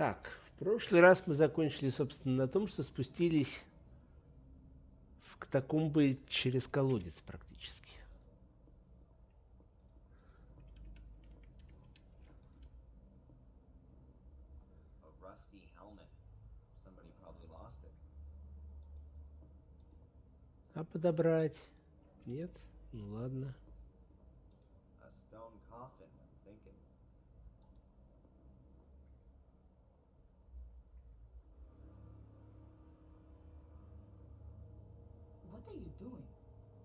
Так, в прошлый раз мы закончили, собственно, на том, что спустились в катакомбы через колодец практически. А подобрать? Нет? Ну ладно. What are you doing?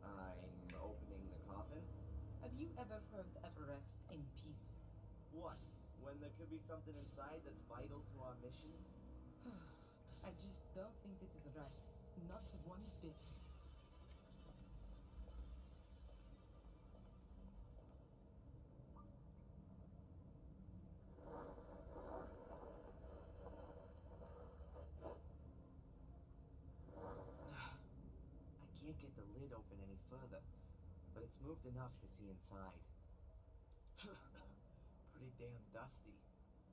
I'm opening the coffin. Have you ever heard of rest in peace? What? When there could be something inside that's vital to our mission? I just don't think this is right. Not one bit. I can't get the lid open any further, but it's moved enough to see inside. Pretty damn dusty.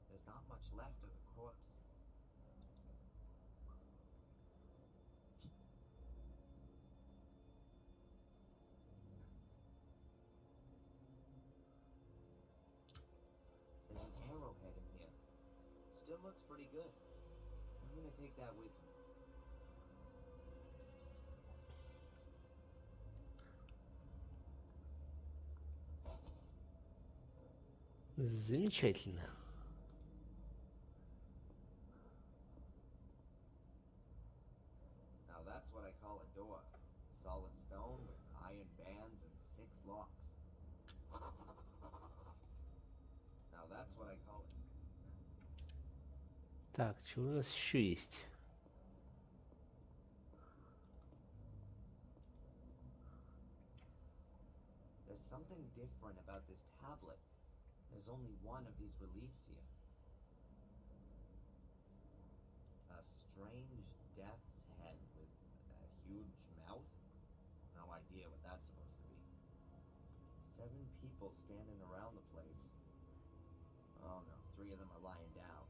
There's not much left of the corpse. There's an arrowhead in here. Still looks pretty good. I'm gonna take that with me. Замечательно. Now that's what I call a door. Solid stone with iron bands and 6 locks. Now that's what I call it. Так, чего у нас еще есть? There's something different about this tablet. There's only one of these reliefs here. A strange death's head with a huge mouth. No idea what that's supposed to be. 7 people standing around the place. Oh no, 3 of them are lying down.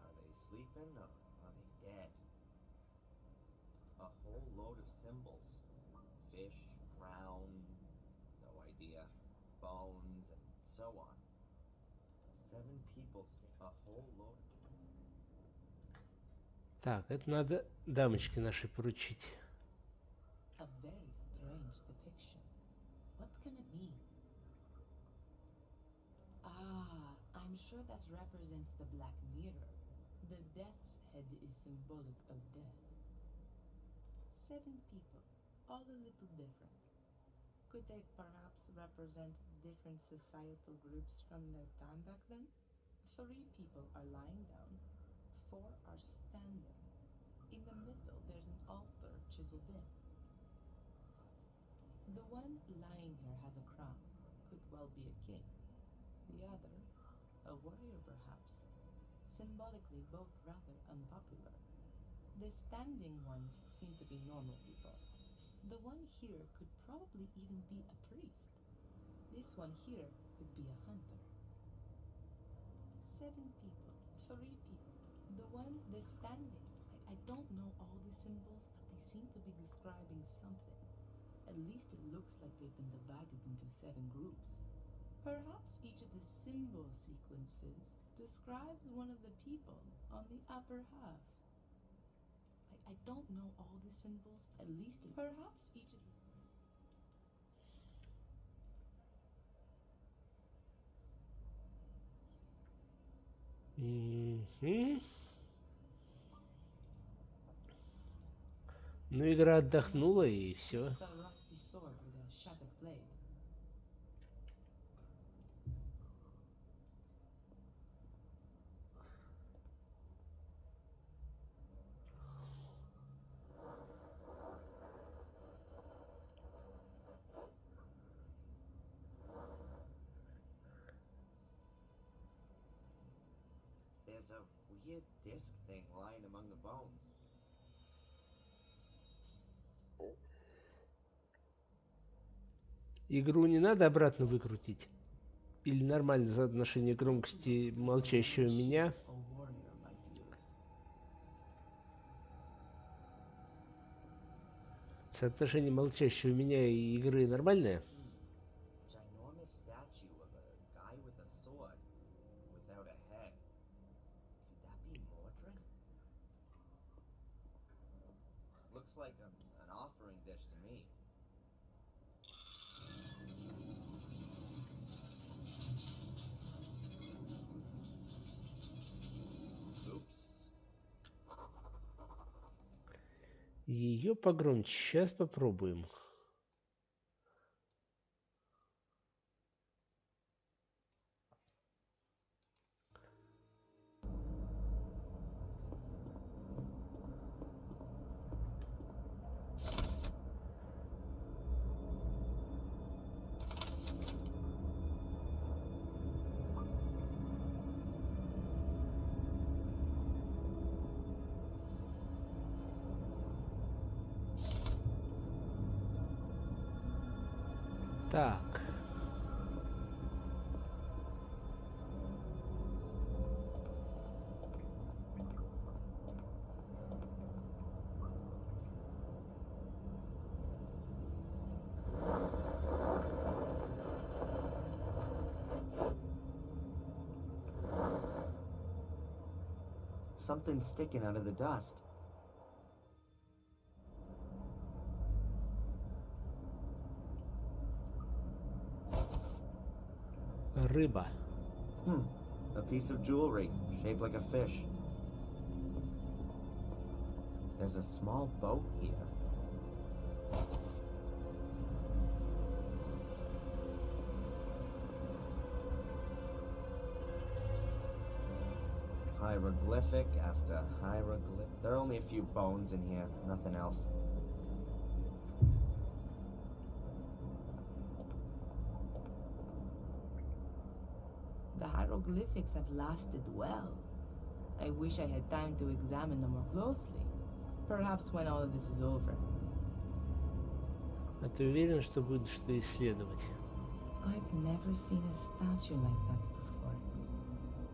Are they sleeping or are they dead? A whole load of symbols. Fish, crown, no idea. Bones, and so on. 7 people, a whole load. Так, это надо дамочке нашей поручить. A very strange depiction. What can it mean? Ah, I'm sure that represents the Black Mirror. The death's head is symbolic of death. 7 people, all a little different. Could they perhaps represent different societal groups from their time back then? 3 people are lying down, 4 are standing. In the middle, there's an altar chiseled in. The one lying here has a crown, could well be a king. The other, a warrior perhaps. Symbolically both rather unpopular. The standing ones seem to be normal people. The one here could probably even be a priest. This one here could be a hunter. 7 people, 3 people. The standing. I don't know all the symbols, but they seem to be describing something. At least it looks like they've been divided into 7 groups. Perhaps each of the symbol sequences describes one of the people on the upper half. I don't know all the symbols, at least perhaps each of the... Ну, игра отдохнула, и все. There's a weird disc thing lying among the bones. Игру не надо обратно выкрутить? Или нормально за отношение громкости молчащего меня? Соотношение молчащей у меня и игры нормальное? Ginormous statue of a guy with a sword without a head. Could that be Mordred? Looks like an offering dish to me. Oops. Ее погромче. Сейчас попробуем. Так. Something's sticking out of the dust. Рыба. A piece of jewelry, shaped like a fish. There's a small boat here. Hieroglyphic after hieroglyphic. There are only a few bones in here, nothing else. The hieroglyphics have lasted well. I wish I had time to examine them more closely. Perhaps when all of this is over. А ты уверен, что будешь что исследовать? I've never seen a statue like that before.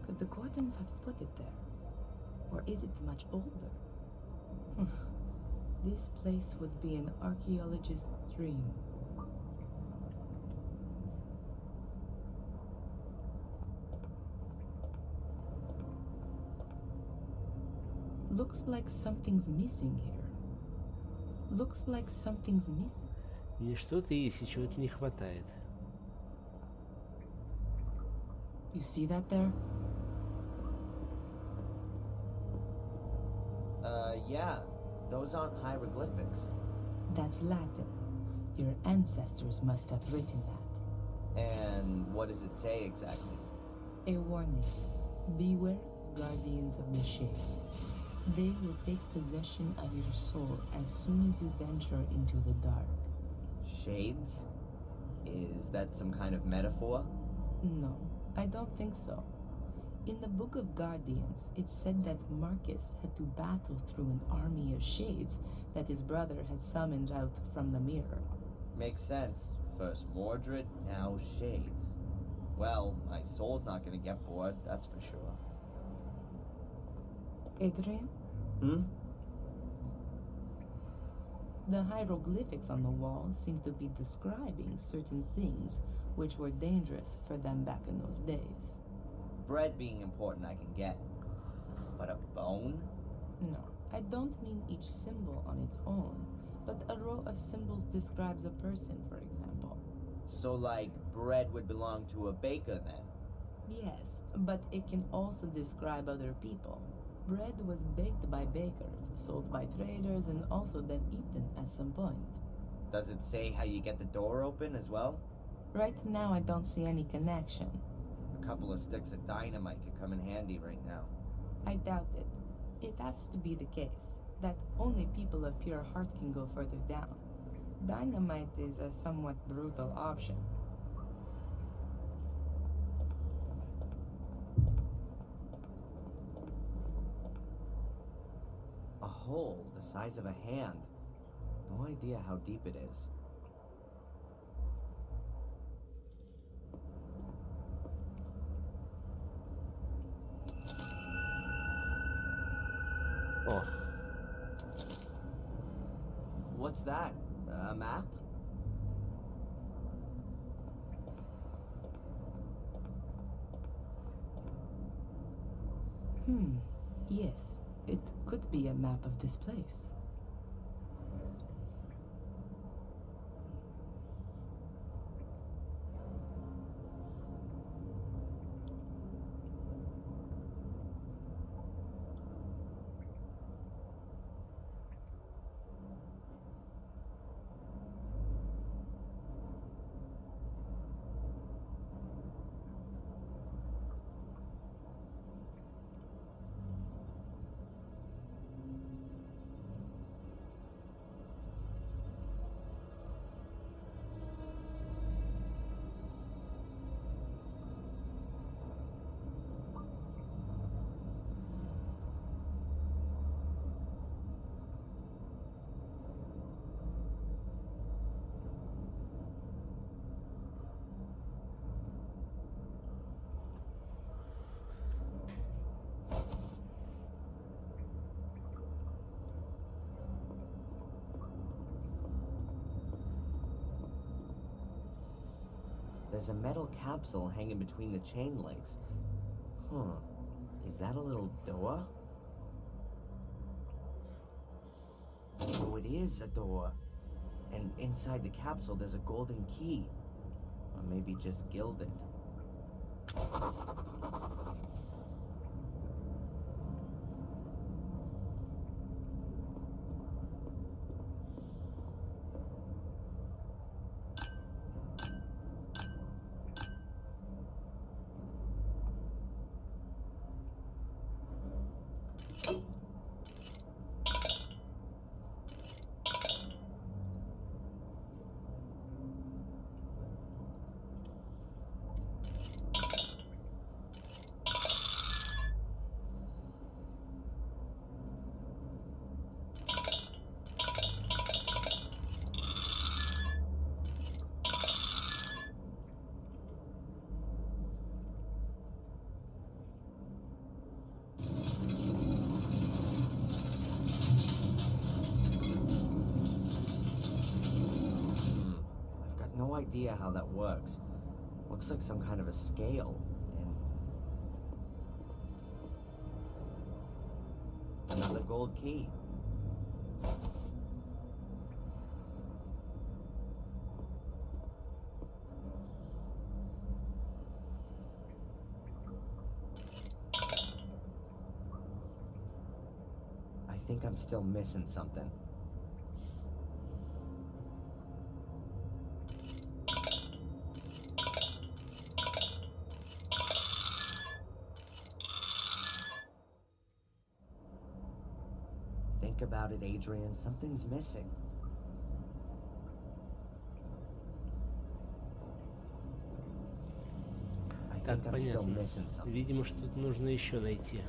Could the Gordons have put it there? Or is it much older? This place would be an archaeologist's dream. Looks like something's missing here. Looks like something's missing. Не что-то есть, и чего-то не хватает. You see that there? Yeah. Those aren't hieroglyphics. That's Latin. Your ancestors must have written that. And what does it say exactly? A warning. Beware, guardians of the shades. They will take possession of your soul as soon as you venture into the dark. Shades? Is that some kind of metaphor? No, I don't think so. In the Book of Guardians, it said that Marcus had to battle through an army of shades that his brother had summoned out from the mirror. Makes sense. First Mordred, now Shades. Well, my soul's not gonna get bored, that's for sure. Adrian? The hieroglyphics on the wall seem to be describing certain things which were dangerous for them back in those days. Bread being important I can get. But a bone? No, I don't mean each symbol on its own, but a row of symbols describes a person, for example. So like, bread would belong to a baker then? Yes, but it can also describe other people. Bread was baked by bakers, sold by traders, and also then eaten at some point. Does it say how you get the door open as well? Right now I don't see any connection. A couple of sticks of dynamite could come in handy right now. I doubt it. It has to be the case that only people of pure heart can go further down. Dynamite is a somewhat brutal option. A hole the size of a hand. No idea how deep it is. О, What's that? A map? Yes, it could be a map of this place. There's a metal capsule hanging between the chain links. Is that a little door? Oh, it is a door. And inside the capsule there's a golden key. Or maybe just gilded. No idea how that works. Looks like some kind of a scale, and another gold key. I think I'm still missing something. Think about it, Adrian. Something's missing. I Так, think I'm still понятно. missing something. Видимо, что-то нужно еще найти.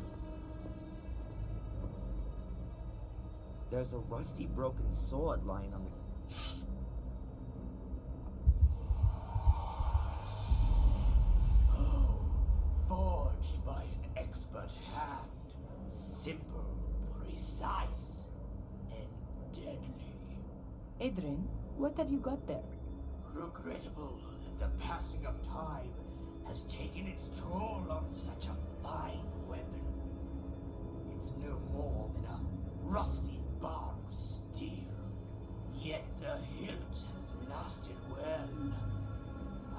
There's a rusty, broken sword lying on the... Oh, forged by an expert hand. Simple, precise, and deadly. Adrian, what have you got there? Regrettable that the passing of time has taken its toll on such a fine weapon. It's no more than a rusty bar of steel, yet the hilt has lasted well.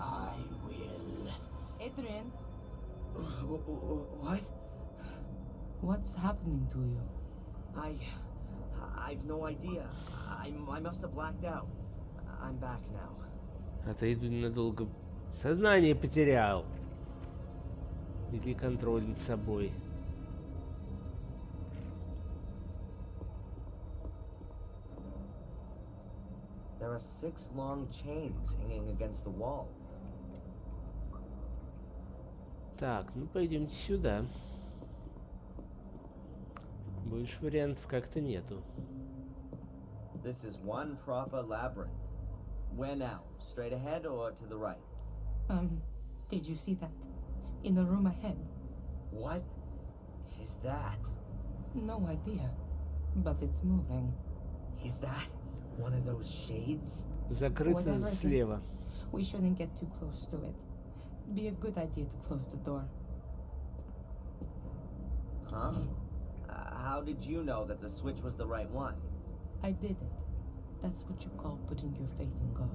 I will... Adrian, What? what's happening to you? I've no idea. I must have blacked out. I'm back now. Отойду ненадолго. Сознание потерял. Или контроль над собой. There are 6 long chains hanging against the wall. Так, ну пойдемте сюда. Больше вариантов как-то нету. This is one proper labyrinth. Where now? Straight ahead or to the right? Did you see that? In the room ahead? What is that? No idea, but it's moving. Is that One of those shades? Закрыто Whatever it is, слева. we shouldn't get too close to it. Be a good idea to close the door. Huh? How did you know that the switch was the right one? I didn't. That's what you call putting your faith in God.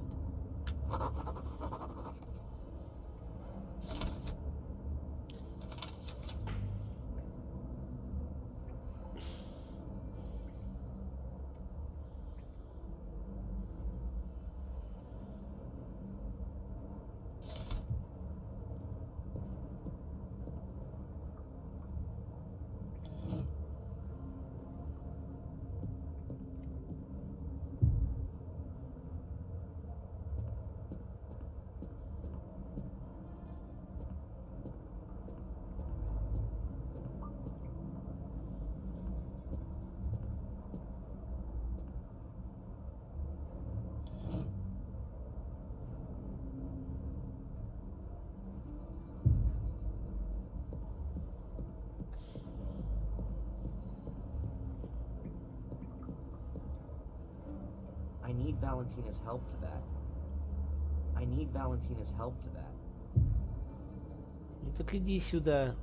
I need Valentina's help for that. I need Valentina's help for that. Ну так иди сюда.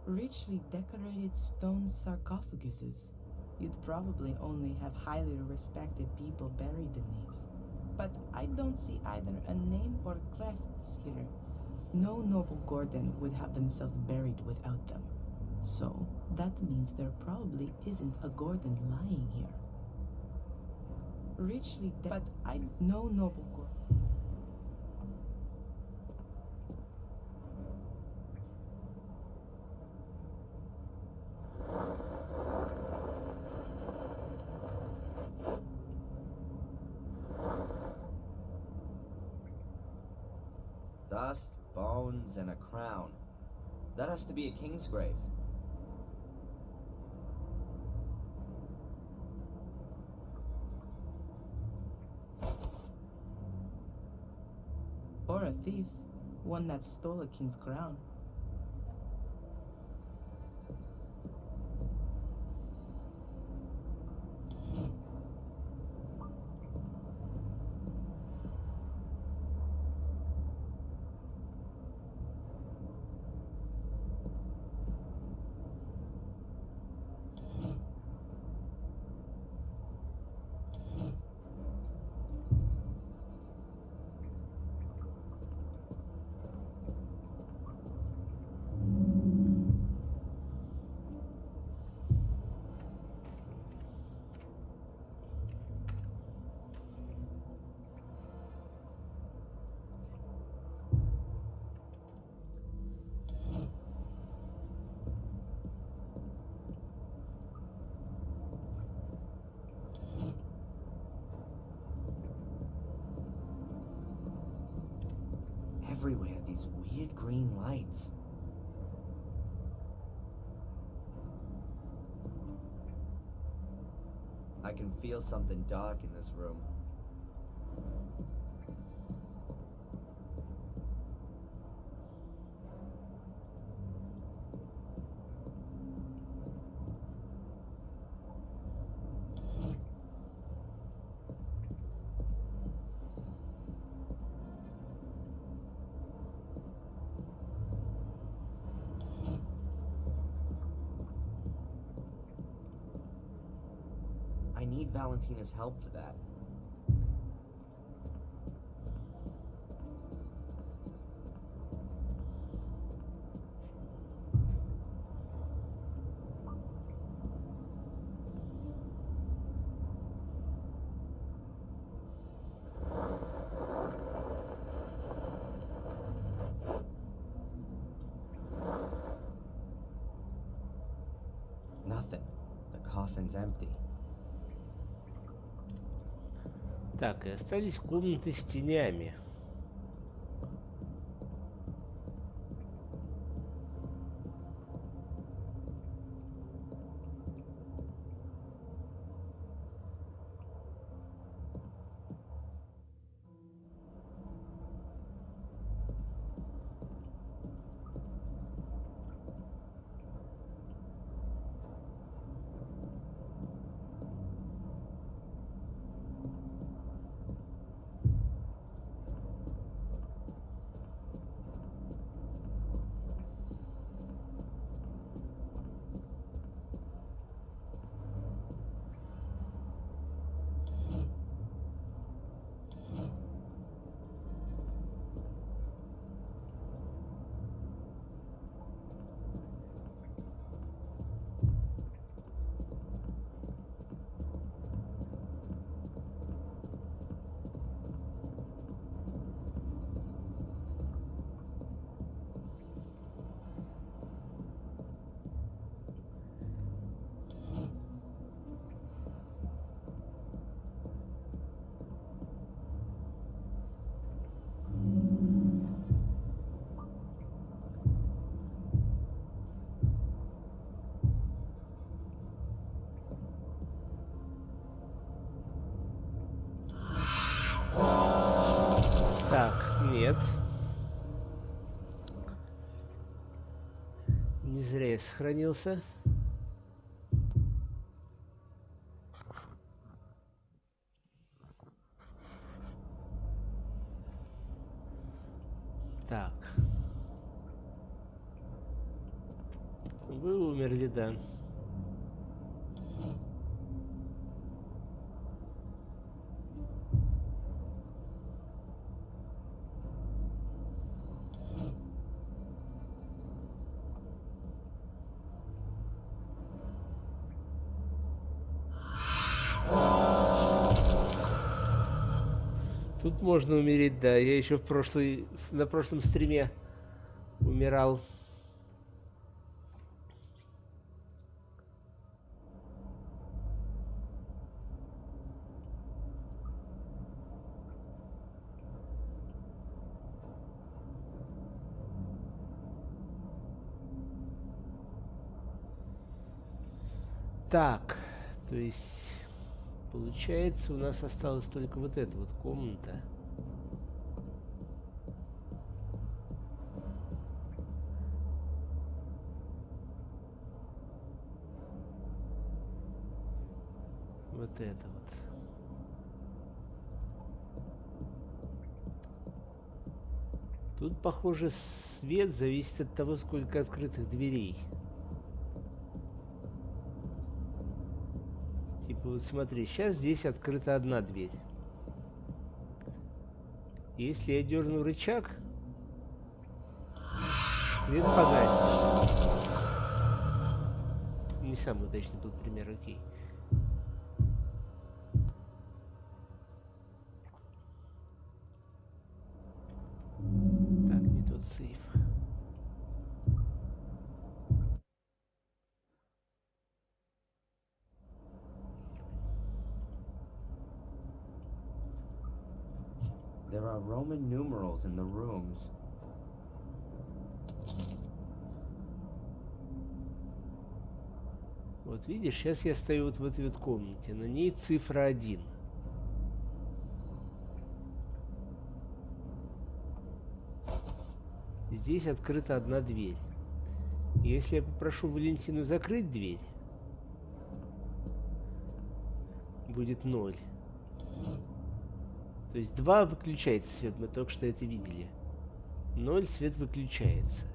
Richly decorated stone sarcophaguses. You'd probably only have highly respected people buried beneath. But I don't see either a name or crests here. No noble Gordon would have themselves buried without them. So, that means there probably isn't a Gordon lying here. Richly but I no noble Gordon. Dust, bones, and a crown. That has to be a king's grave. Or a thief's, one that stole a king's crown. Everywhere, these weird green lights. I can feel something dark in this room. I need Valentina's help for that. Nothing. The coffin's empty. Так, и остались комнаты с тенями. Нет. Не зря я сохранился. Так. Вы умерли, да. Тут можно умереть, да. Я еще на прошлом стриме умирал. Так, то есть, получается, у нас осталась только вот эта вот комната. Вот это вот. Тут, похоже, свет зависит от того, сколько открытых дверей. Типа, вот смотри, сейчас здесь открыта одна дверь. Если я дерну рычаг, свет погаснет. Не самый удачный был пример, окей. Так, не тот сейф. There are Roman numerals in the rooms. Вот видишь, сейчас я стою вот в этой вот комнате. На ней цифра 1. Здесь открыта одна дверь. Если я попрошу Валентину закрыть дверь, будет 0. То есть 2 выключается свет, мы только что это видели. 0 свет выключается.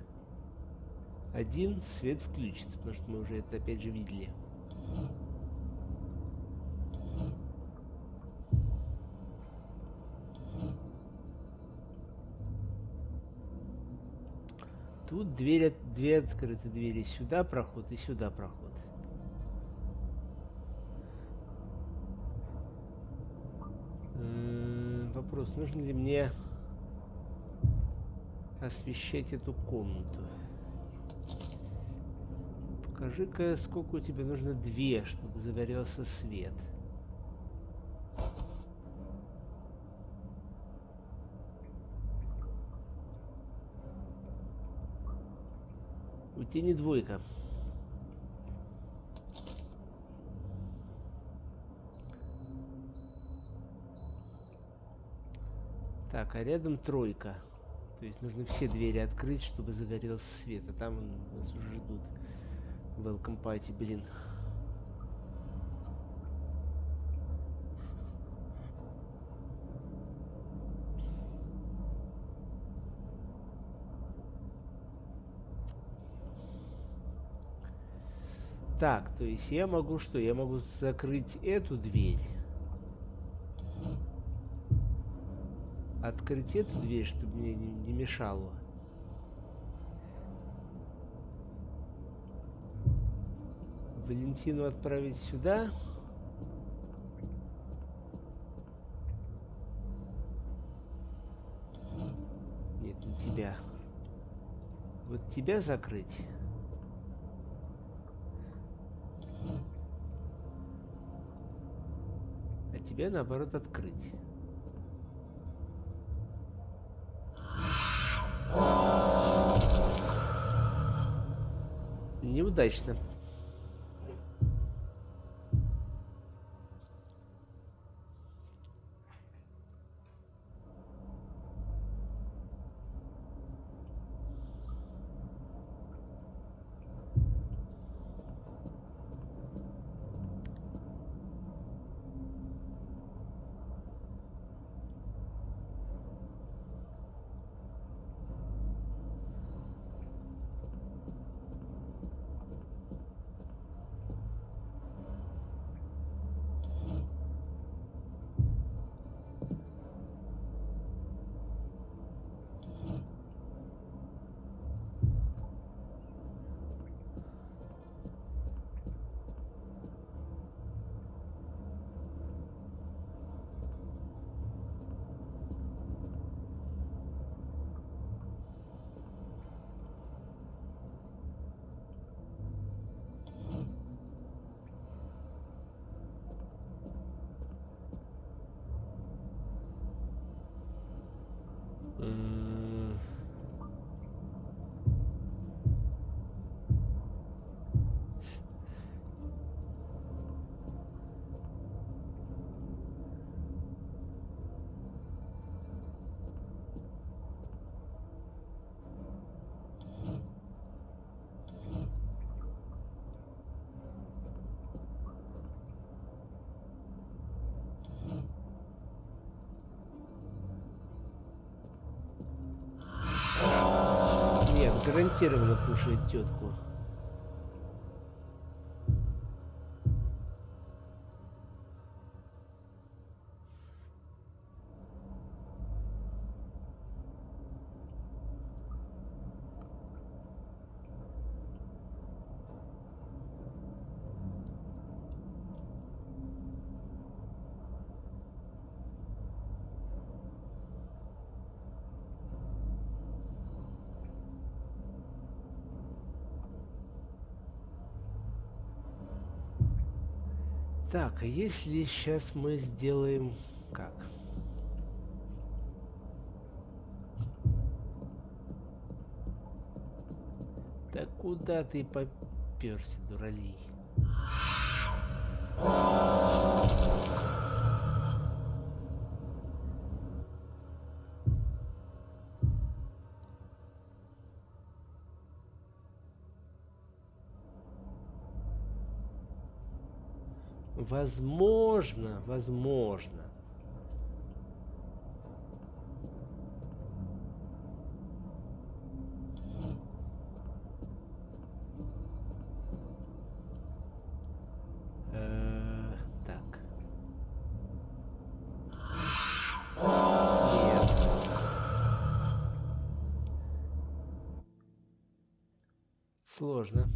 1 свет включится, потому что мы уже это опять же видели. Тут две открыты двери. Сюда проход и сюда проход. Вопрос, нужно ли мне освещать эту комнату? Покажи-ка, сколько у тебя нужно 2, чтобы загорелся свет. У тебя не 2. Так, а рядом 3. То есть нужно все двери открыть, чтобы загорелся свет. А там нас уже ждут. Welcome party, блин. Так, то есть я могу что? Я могу закрыть эту дверь. Открыть эту дверь, чтобы мне не мешало. Валентину отправить сюда. Нет, не тебя. Вот тебя закрыть. А тебя, наоборот, открыть. Неудачно. гарантированно кушает тетку. Так, а если сейчас мы сделаем как? Да куда ты попёрся, дуралей? Возможно, возможно. Так. Нет. Сложно.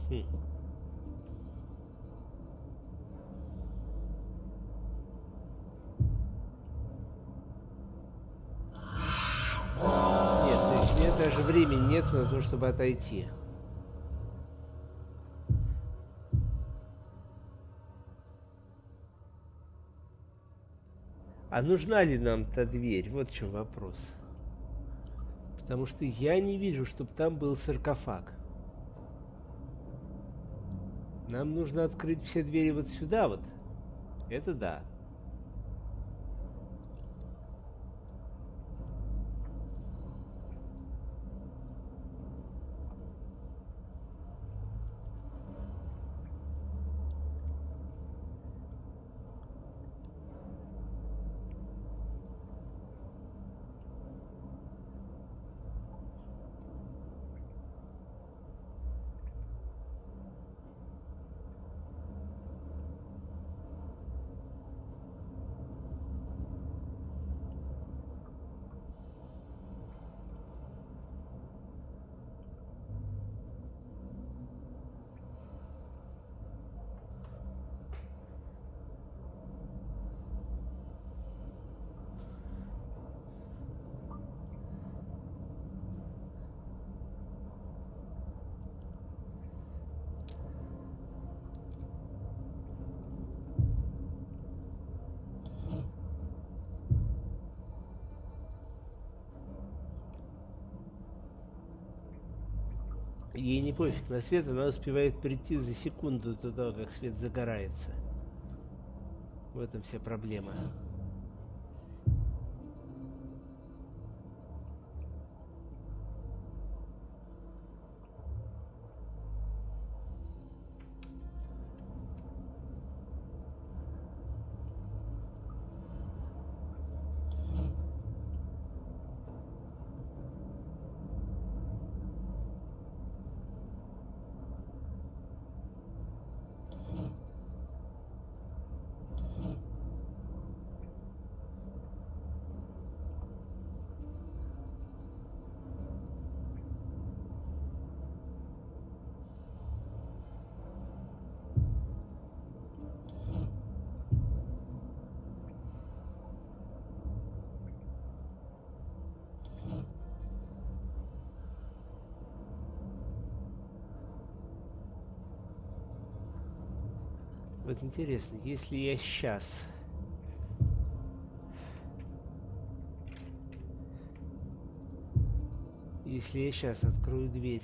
Хм. Нет, то есть мне даже времени нет на то, чтобы отойти. А нужна ли нам та дверь? Вот в чем вопрос. Потому что я не вижу, чтобы там был саркофаг. Нам нужно открыть все двери вот сюда вот. Это да. Ей не пофиг на свет, она успевает прийти за секунду до того, как свет загорается. В этом вся проблема. Вот интересно, если я сейчас Если я сейчас открою дверь.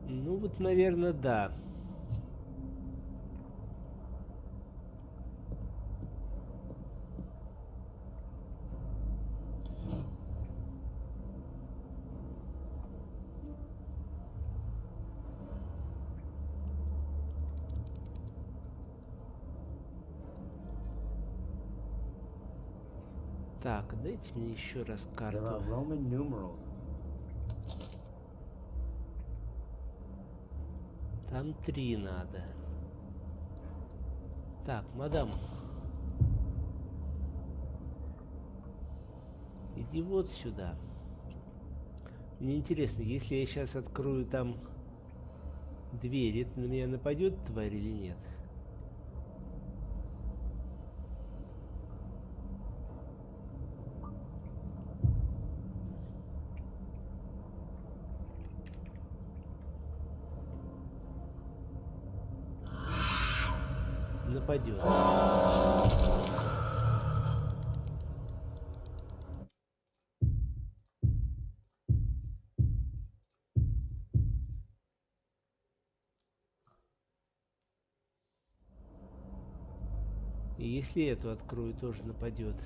Ну вот, наверное, да. Так, дайте мне еще раз There карту. are Roman numerals. Там 3 надо. Так, мадам. Иди вот сюда. Мне интересно, если я сейчас открою там дверь, это на меня нападет тварь или нет? Нападет. И если эту открою, тоже нападет.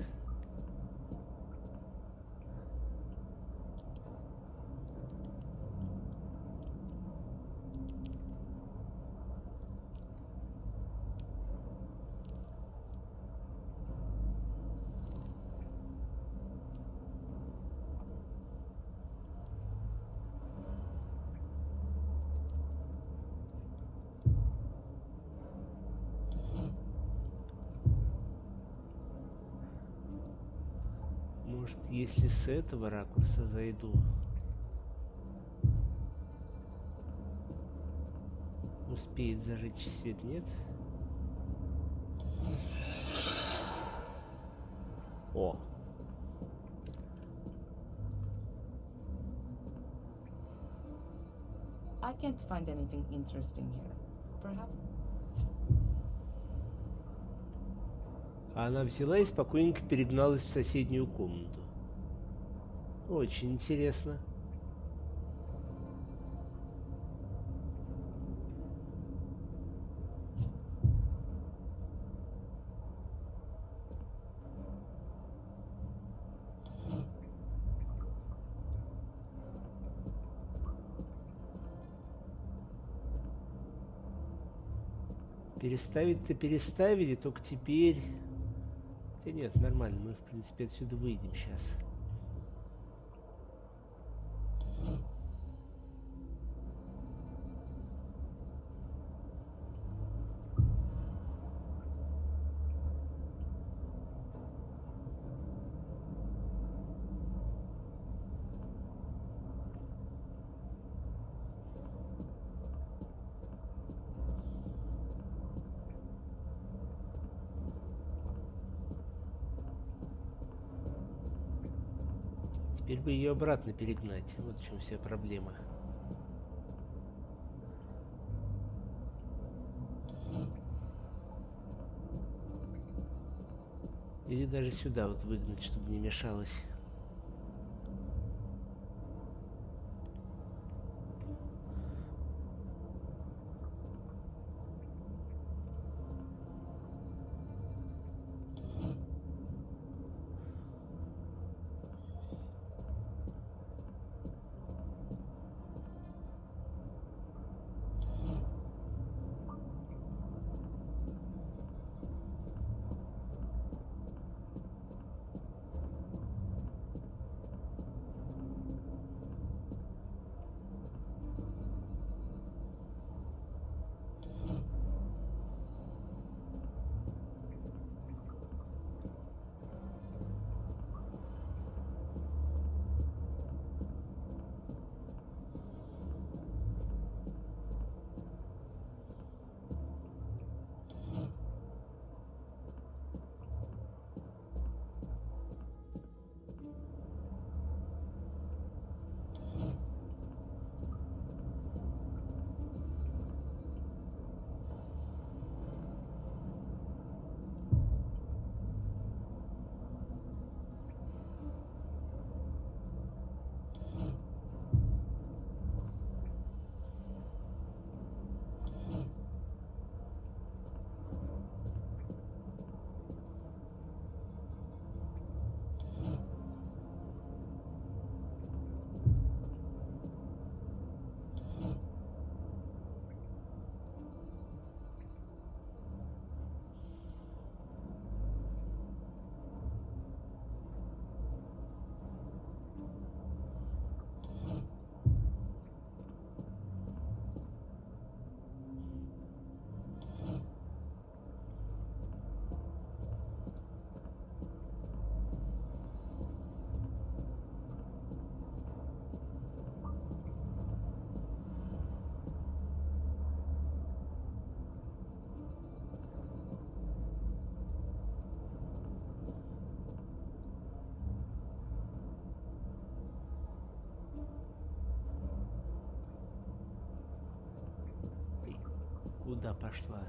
Может, если с этого ракурса зайду, успеет зажечь свет, нет? О! I can't find anything interesting here. Perhaps. Она взяла и спокойненько перегналась в соседнюю комнату. Очень интересно. Переставить-то переставили, только теперь... Да нет, нормально, мы в принципе отсюда выйдем сейчас. Теперь бы ее обратно перегнать. Вот в чем вся проблема. Или даже сюда вот выгнать, чтобы не мешалось. куда пошла?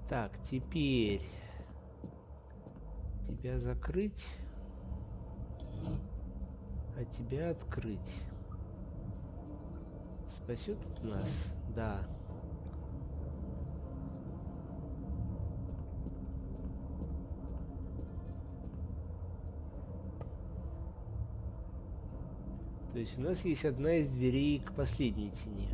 Так, теперь тебя закрыть, а тебя открыть. Спасет это нас? Да. То есть у нас есть одна из дверей к последней тени.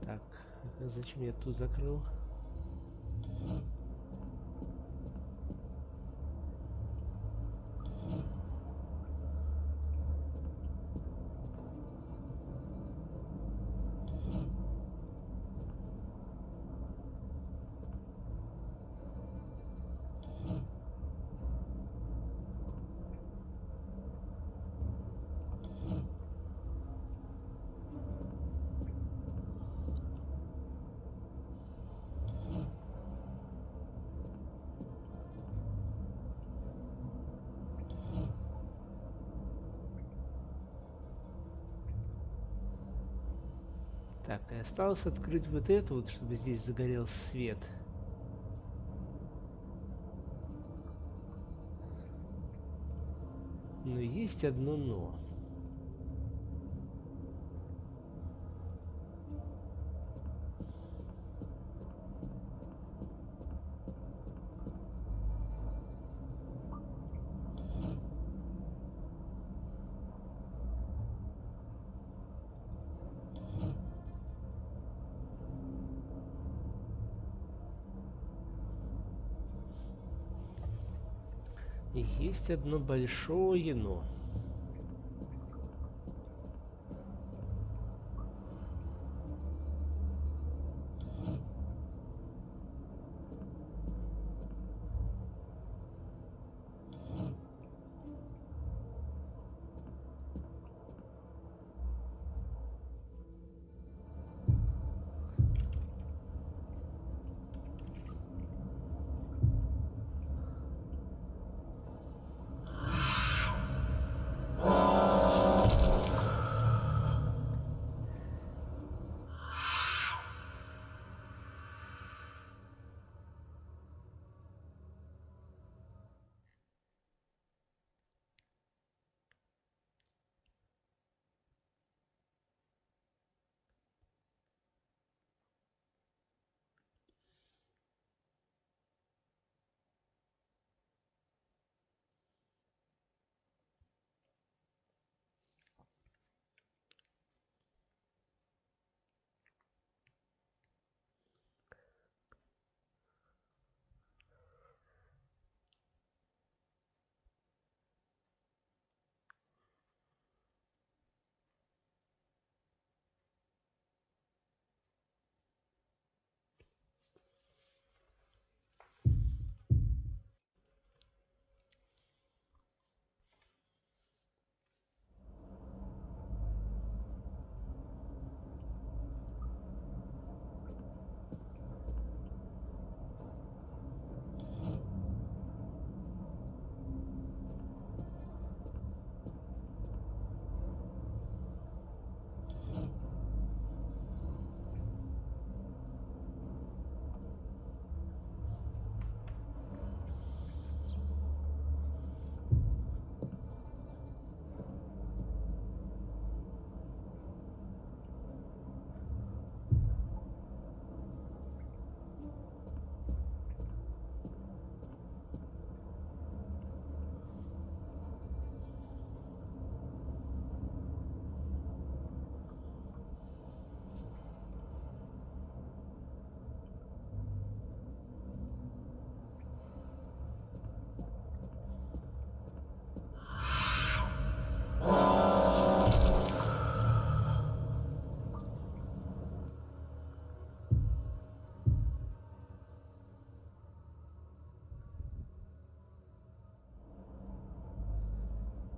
Так, зачем я тут закрыл? Так, и осталось открыть вот это вот, чтобы здесь загорелся свет. Но есть одно но. Есть одно большое но.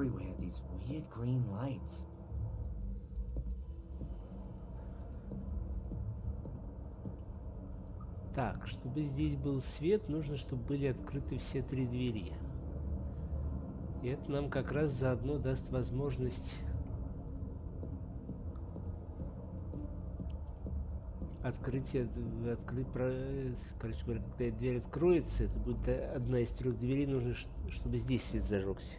everywhere these weird green lights. Так, чтобы здесь был свет, нужно, чтобы были открыты все 3 двери. И это нам как раз заодно даст возможность короче говоря, когда дверь откроется, это будет одна из 3 дверей, нужно, чтобы здесь свет зажегся.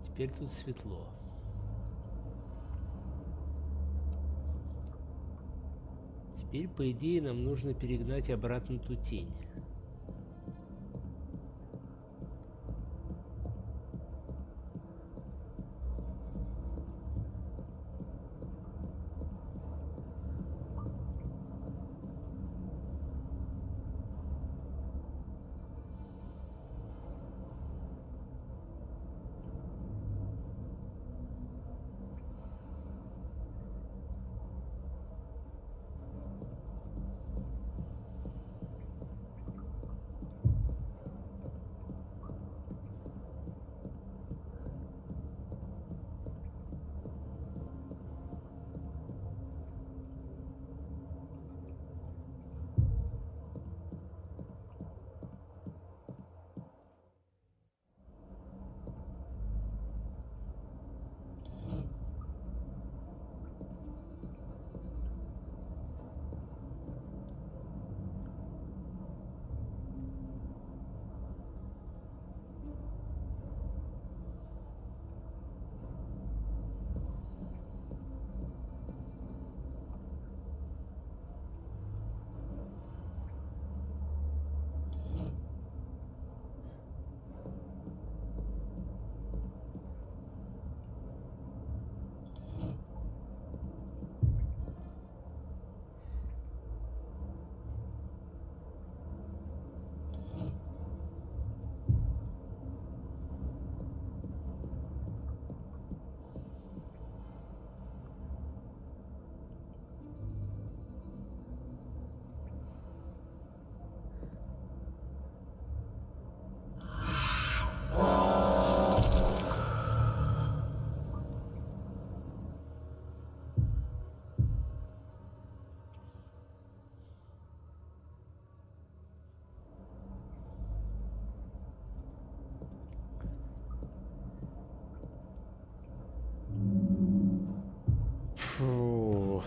Теперь тут светло. Теперь, по идее, нам нужно перегнать обратно ту тень. Фу.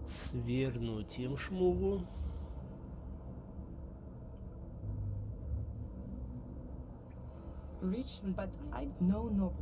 Свернуть им шмугу. Rich, but I know no.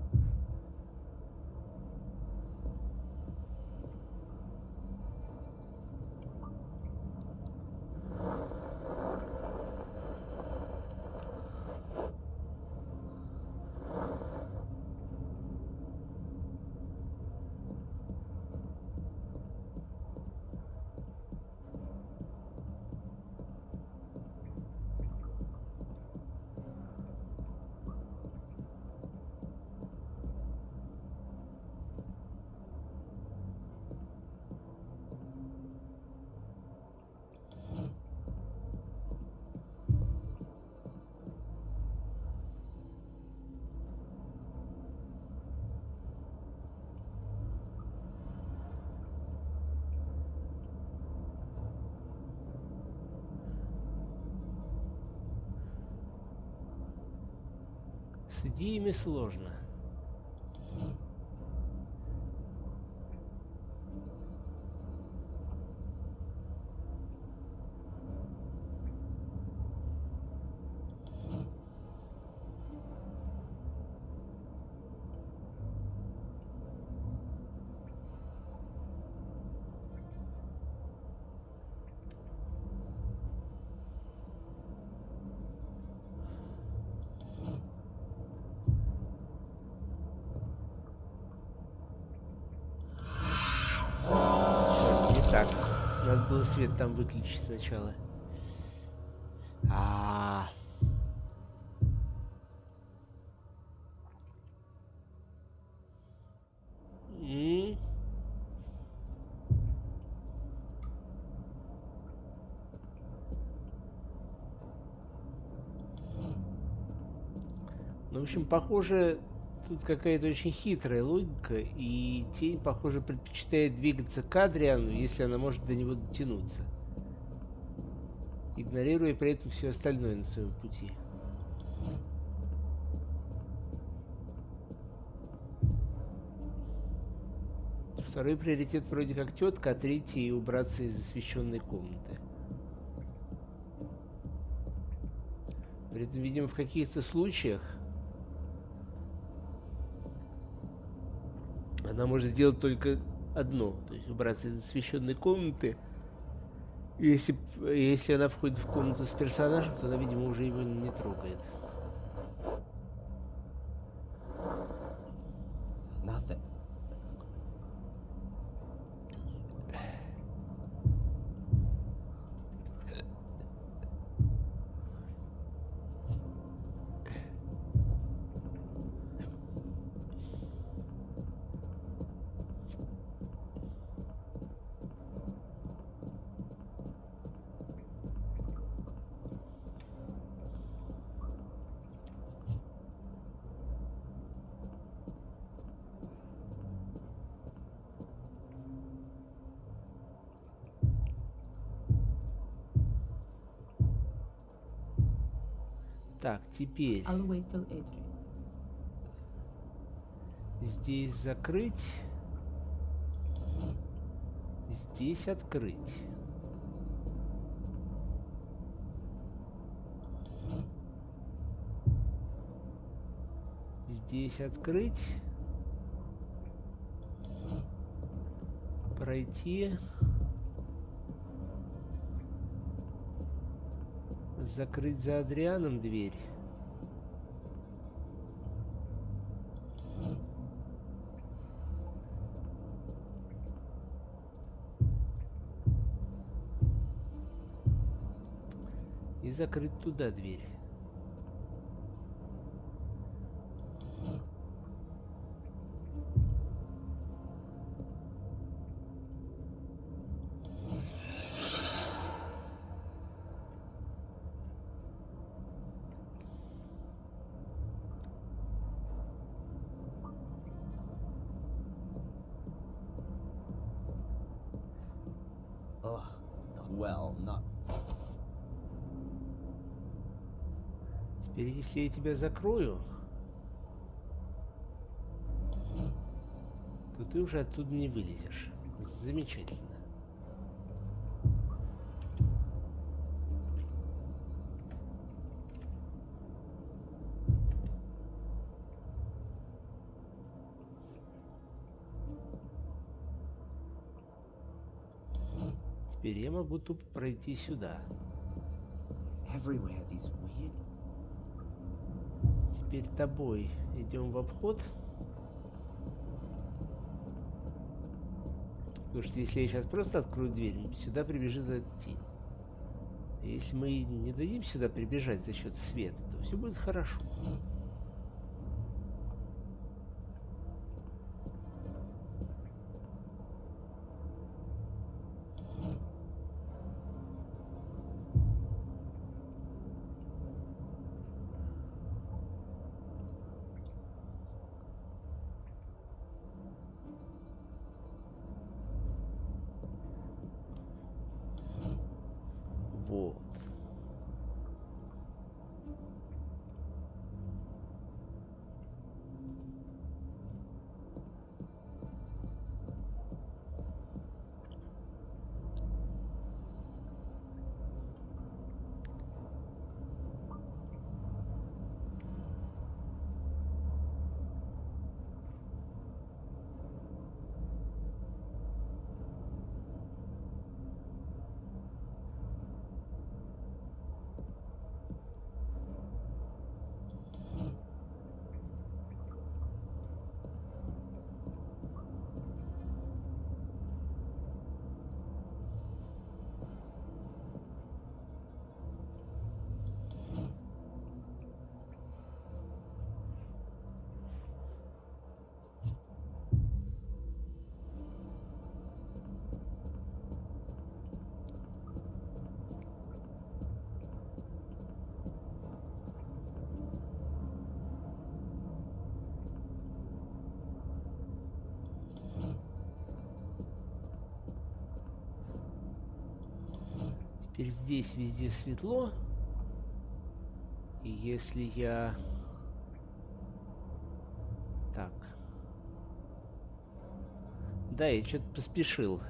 С идеями сложно. Надо было свет там выключить сначала. А. Ну, в общем, похоже, тут какая-то очень хитрая логика, и тень, похоже, предпочитает двигаться к Адриану, если она может до него дотянуться, игнорируя при этом все остальное на своем пути. Второй приоритет вроде как тетка, а третий — убраться из освещенной комнаты. При этом, видимо, в каких-то случаях она может сделать только одно, то есть убраться из освещенной комнаты. Если она входит в комнату с персонажем, то она, видимо, уже его не трогает. Nothing. Так, теперь I'll wait till Adrian. здесь закрыть, здесь открыть. Здесь открыть, пройти, закрыть за Адрианом дверь. И закрыть туда дверь. Ugh. Well, not. Теперь, если я тебя закрою, то ты уже оттуда не вылезешь. Замечательно. Теперь я могу тупо пройти сюда. Everywhere these weird. Теперь тобой идем в обход. Потому что если я сейчас просто открою дверь, сюда прибежит эта тень. И если мы не дадим сюда прибежать за счет света, то все будет хорошо. Вот. Теперь здесь везде светло. И если я... Так. Да, я что-то поспешил.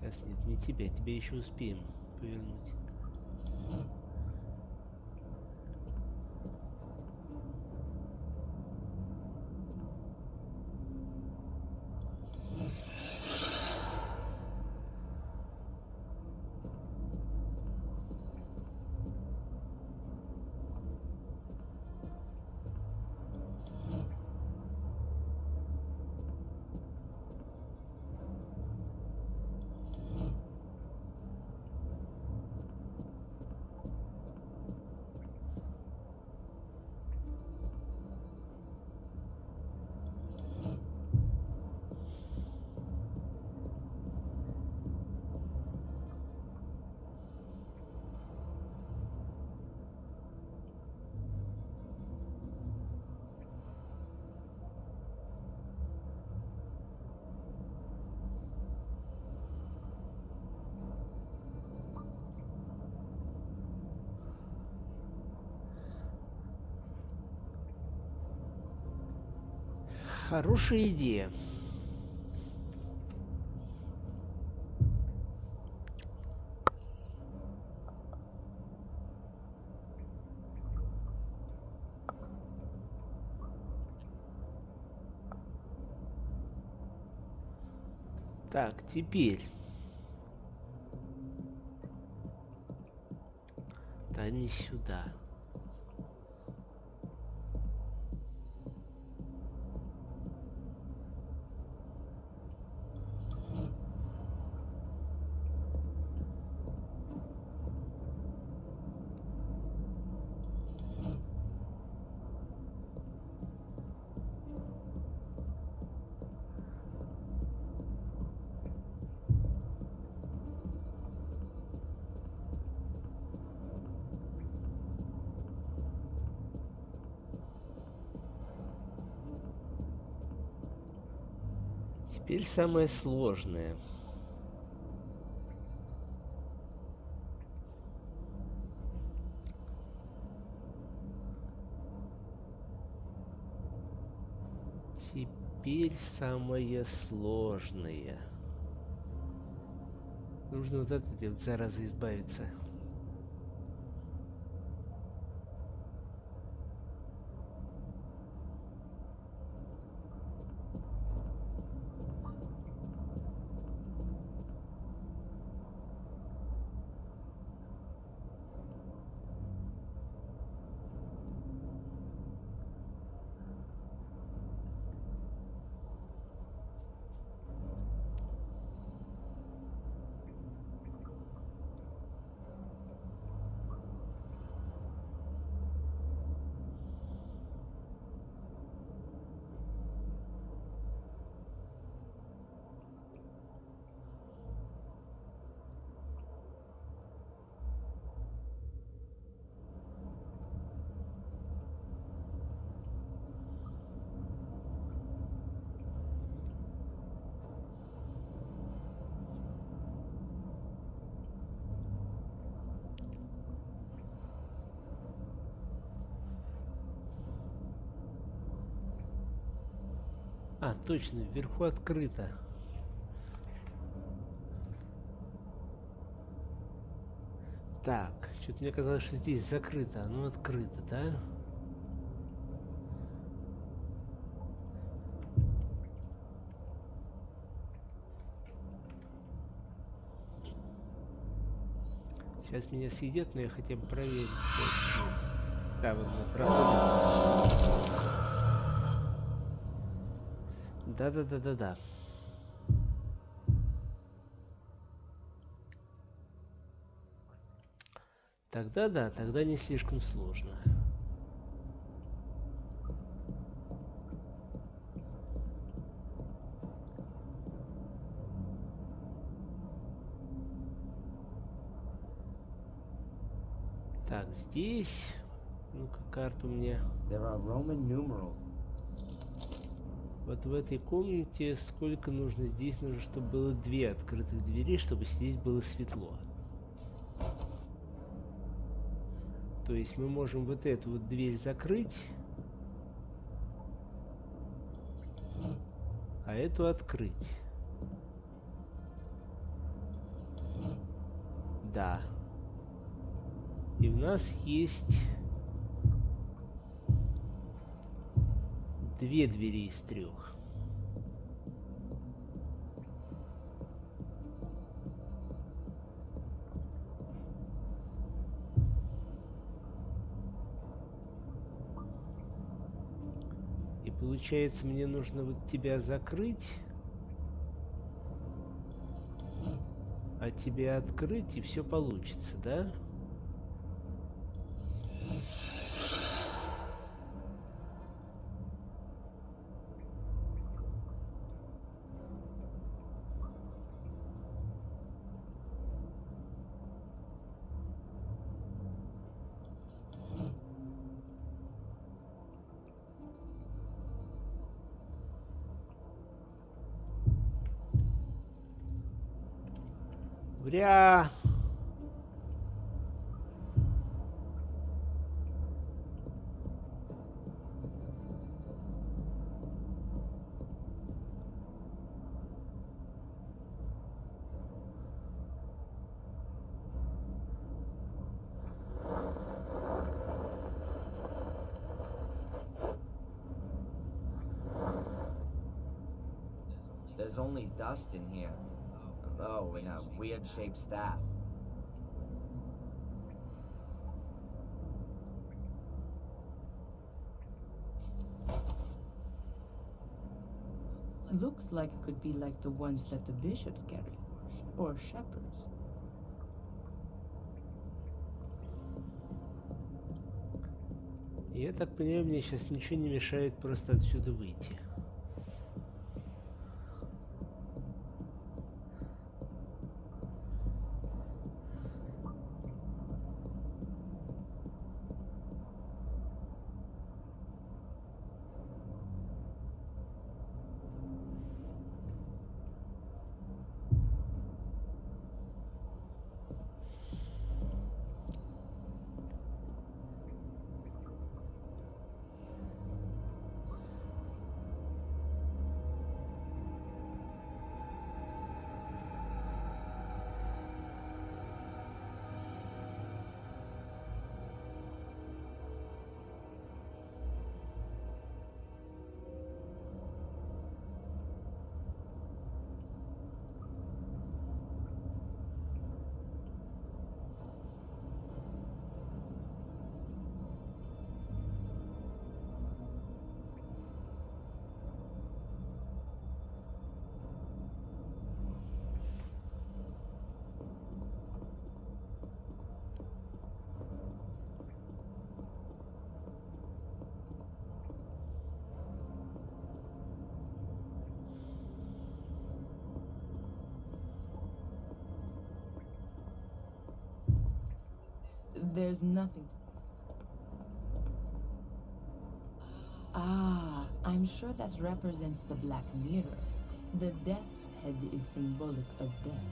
Сейчас нет, не тебя, тебя еще успеем повернуть. Хорошая идея. Так, теперь. Да не сюда. Теперь самое сложное. Теперь самое сложное. Нужно вот от этой вот заразы избавиться. точно, вверху открыто. Так, что-то мне казалось, что здесь закрыто. Оно открыто, да? Сейчас меня съедят, но я хотя бы проверю, что... Да, вот мы проходим. Да-да-да-да-да. Тогда да, тогда не слишком сложно. Так, здесь... Ну-ка, карту мне. There are Roman numerals. Вот в этой комнате сколько нужно? Здесь нужно, чтобы было 2 открытых двери, чтобы здесь было светло. То есть мы можем вот эту вот дверь закрыть, а эту открыть. Да. И у нас есть 2 двери из 3. И получается, мне нужно вот тебя закрыть, а тебя открыть, и все получится, да? Вря. There's only dust in here. Oh, in a weird-shaped staff. Looks like it could be like the ones that the bishops carry. Or shepherds. Я так понимаю, мне сейчас ничего не мешает просто отсюда выйти. There's nothing. Ah, I'm sure that represents the Black Mirror. The death's head is symbolic of death.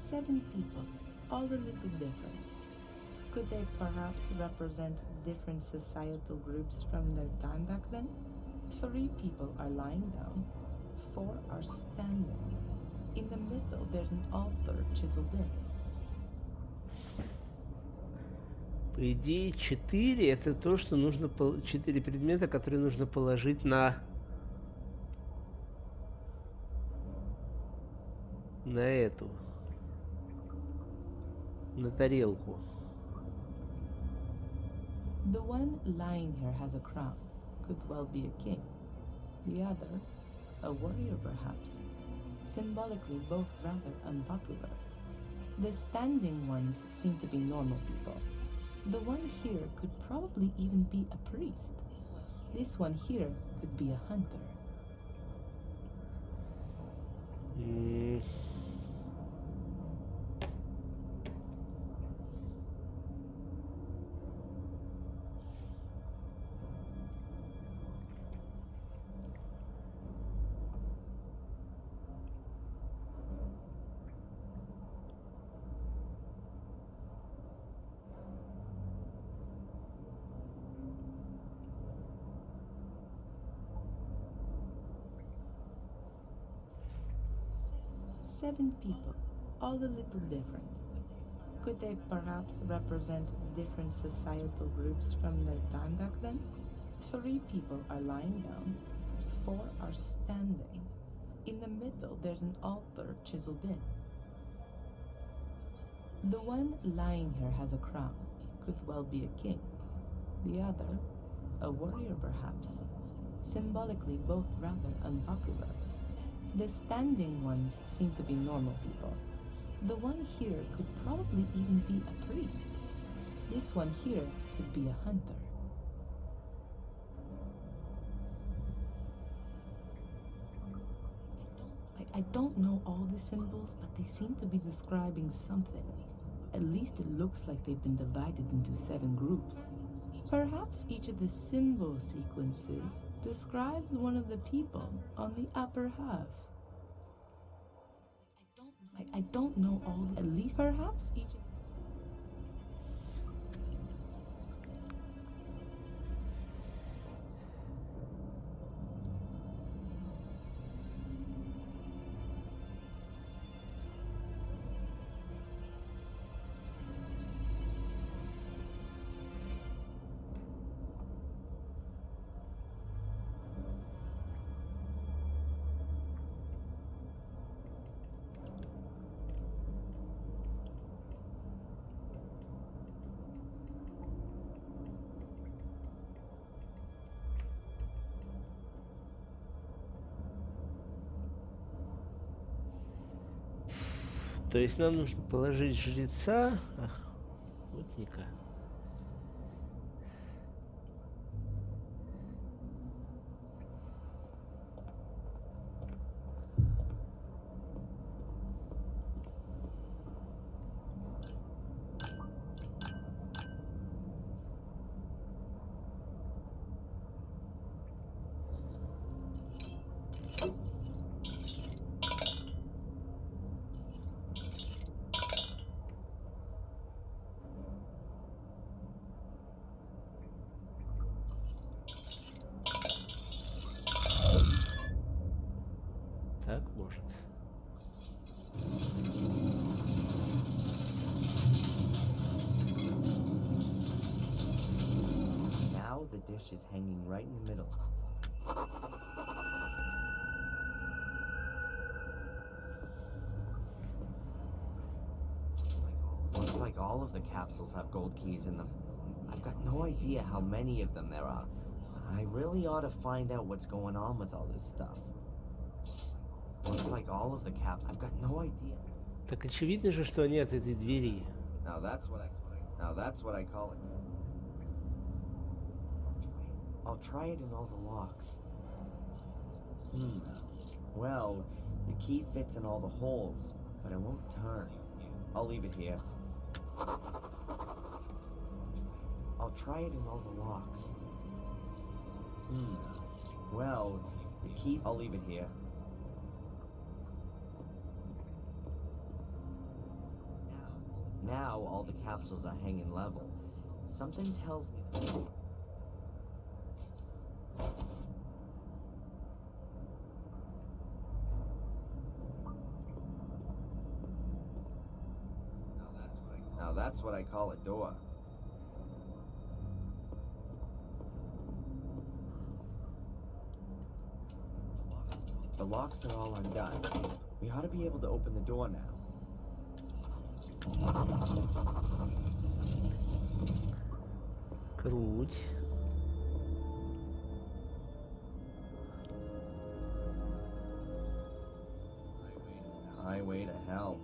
7 people, all a little different. Could they perhaps represent different societal groups from their time back then? 3 people are lying down, 4 are standing. In the middle, there's an altar chiseled in. По идее, 4 это то, что нужно... 4 предмета, которые нужно положить на эту. На тарелку. The one lying here has a crown. Could well be a king. The other, a warrior perhaps. Symbolically both rather unpopular. The standing ones seem to be normal people. The one here could probably even be a priest. This one here could be a hunter. Seven people, all a little different. Could they perhaps represent different societal groups from their time back then? 3 people are lying down, 4 are standing. In the middle, there's an altar chiseled in. The one lying here has a crown, could well be a king. The other, a warrior perhaps. Symbolically both rather unpopular. The standing ones seem to be normal people. The one here could probably even be a priest. This one here could be a hunter. I don't know all the symbols, but they seem to be describing something. At least it looks like they've been divided into 7 groups. Perhaps each of the symbol sequences describes one of the people on the upper half. I don't know all, at least perhaps each... То есть нам нужно положить жреца, охотника. Так может. Now the dish is hanging right in the middle. Looks like all of the capsules have gold keys in them. I've got no idea how many of them there are. I really ought to find out what's going on with all this stuff. Looks like all of the caps. I've got no idea. Так очевидно же, что они от этой двери. Now that's what I call it. I'll try it in all the locks. Well, the key fits in all the holes, but it won't turn. I'll leave it here. I'll try it in all the locks. Well, the key... I'll leave it here. Now all the capsules are hanging level. Something tells me that... Now that's what I call a door. The locks are all undone. We ought to be able to open the door now. Круть. Highway to hell.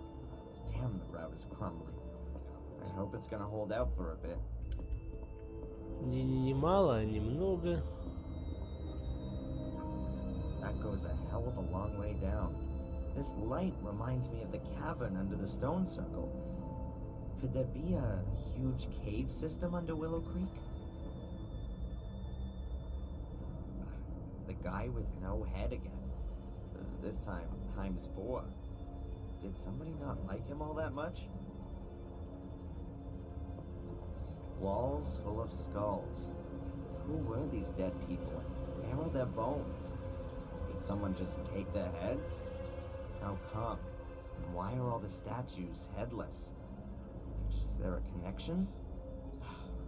Damn, the route is crumbling. I hope it's gonna hold out for a bit. Не мало, а немного. That goes a hell of a long way down. This light reminds me of the cavern under the stone circle. Could there be a huge cave system under Willow Creek? The guy with no head again. This time, times 4. Did somebody not like him all that much? Walls full of skulls. Who were these dead people and where are their bones? Did someone just take their heads? How come? And why are all the statues headless? Is there a connection?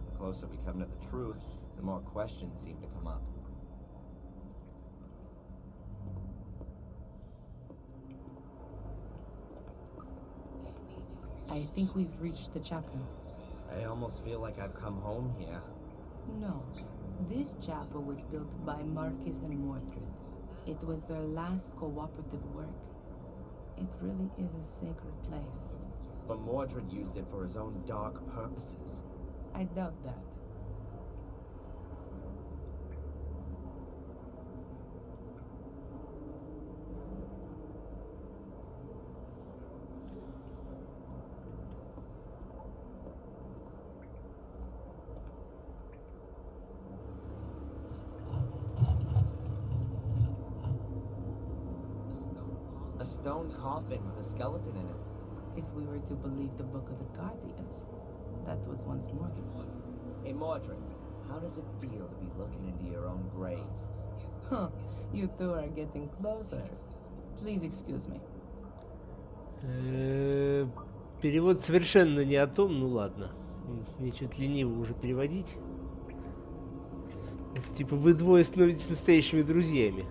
The closer we come to the truth, the more questions seem to come up. I think we've reached the chapel. I almost feel like I've come home here. No. This chapel was built by Marcus and Mordred. It was their last cooperative work. It really is a sacred place. But Mordred used it for his own dark purposes. I doubt that. A stone coffin with a skeleton in it. If we were to believe the Book of the Guardians, that was once Mordred. Hey Mordred, how does it feel to be looking into your own grave? Huh, you two are getting closer. Please excuse me. Перевод совершенно не о том, ну ладно. Мне чуть лениво уже переводить. Типа вы двое становитесь настоящими друзьями.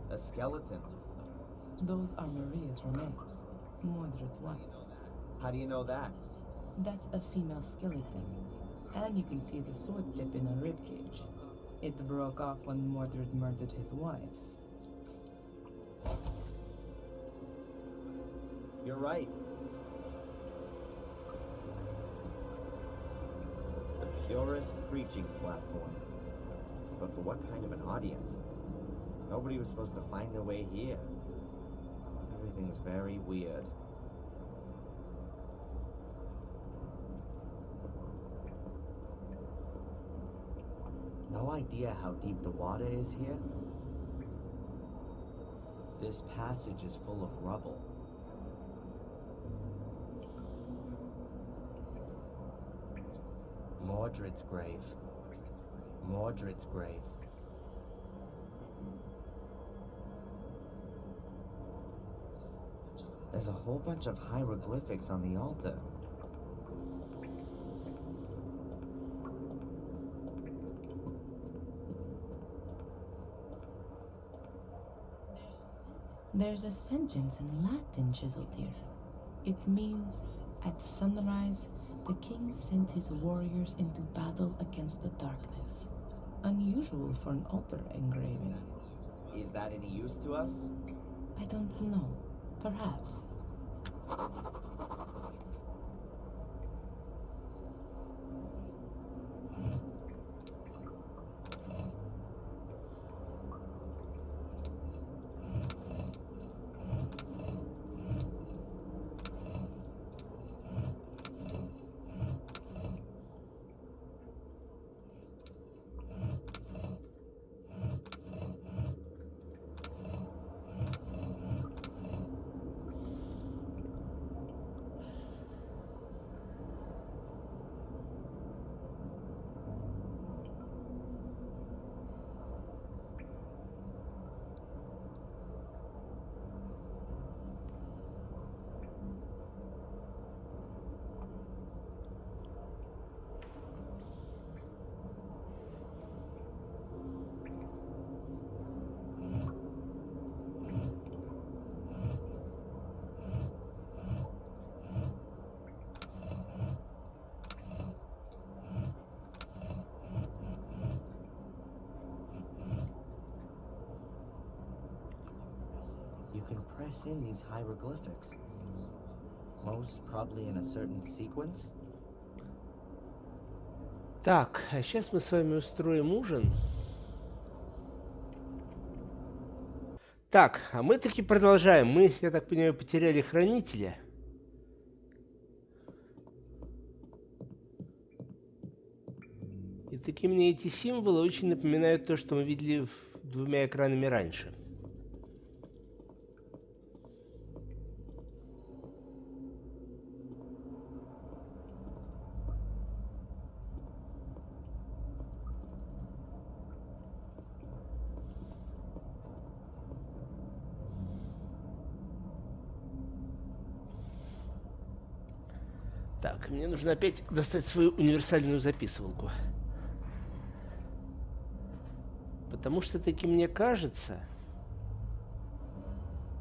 A skeleton. Those are Maria's remains, Mordred's wife. How do you know that? That's a female skeleton. And you can see the sword tip in her ribcage. It broke off when Mordred murdered his wife. You're right. The purest preaching platform. But for what kind of an audience? Nobody was supposed to find their way here. Everything's very weird. No idea how deep the water is here. This passage is full of rubble. Mordred's grave. Mordred's grave. There's a whole bunch of hieroglyphics on the altar. There's a sentence in Latin chiseled here. It means, at sunrise, the king sent his warriors into battle against the darkness. Unusual for an altar engraving. Is that any use to us? I don't know. Perhaps. you can press in these hieroglyphics. Most probably in a certain sequence. Так, а сейчас мы с вами устроим ужин. Так, а мы таки продолжаем. Мы, я так понимаю, потеряли хранителя. И таки мне эти символы очень напоминают то, что мы видели двумя экранами раньше. Так, мне нужно опять достать свою универсальную записывалку. Потому что таки мне кажется,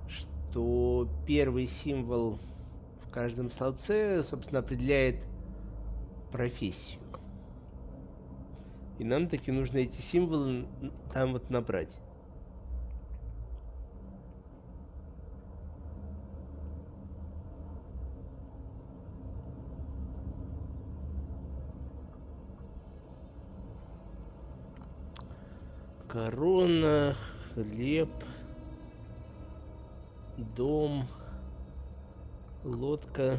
что первый символ в каждом столбце, собственно, определяет профессию. И нам таки нужно эти символы там вот набрать. Корона, хлеб, дом, лодка,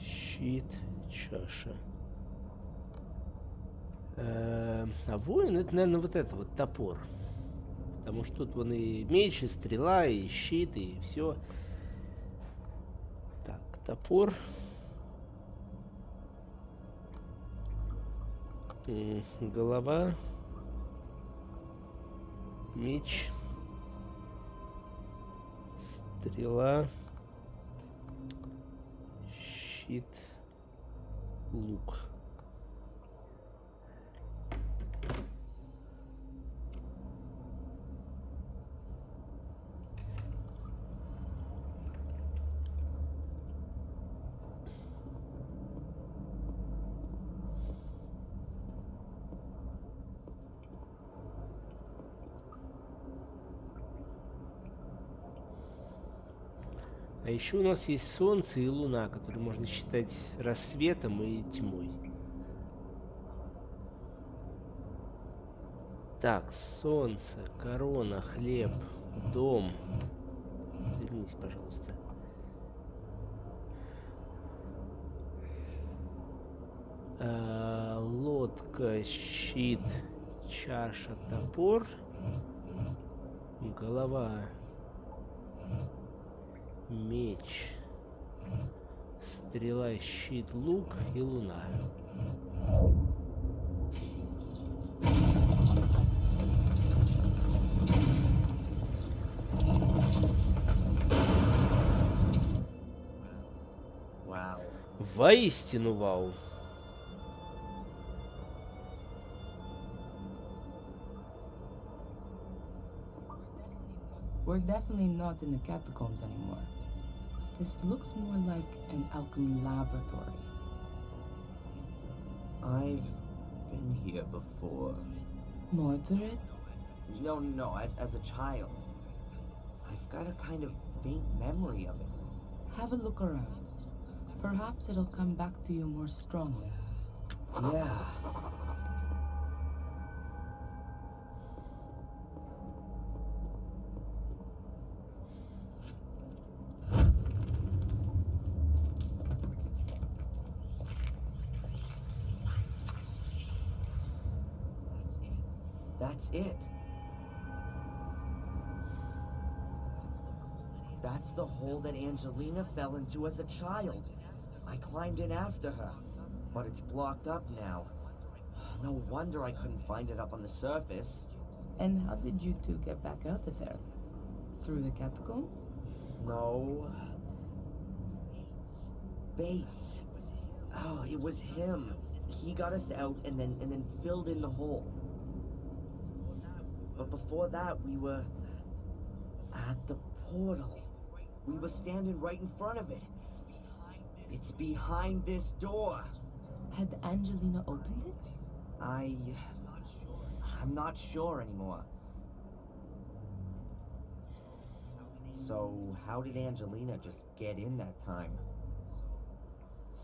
щит, чаша. А воин — это, наверное, вот это вот топор. Потому что тут вон и меч, и стрела, и щит, и все. Так, топор. Голова, меч, стрела, щит, лук. А еще у нас есть солнце и луна, которые можно считать рассветом и тьмой. Так, солнце, корона, хлеб, дом. Вернись, пожалуйста. Лодка, щит, чаша, топор, голова, меч, стрела, щит, лук и луна. Вау. Воистину вау. We're definitely not in the catacombs anymore. This looks more like an alchemy laboratory. I've been here before. Mordred? No, as a child. I've got a kind of faint memory of it. Have a look around. Perhaps it'll come back to you more strongly. Yeah. That's it. That's the hole that Angelina fell into as a child. I climbed in after her, but it's blocked up now. No wonder I couldn't find it up on the surface. And how did you two get back out of there? Through the catacombs? No. Bates. Oh, it was him. He got us out and then filled in the hole. But before that, we were at the portal. We were standing right in front of it. It's behind this door. Had Angelina opened it? I'm not sure anymore. So, how did Angelina just get in that time?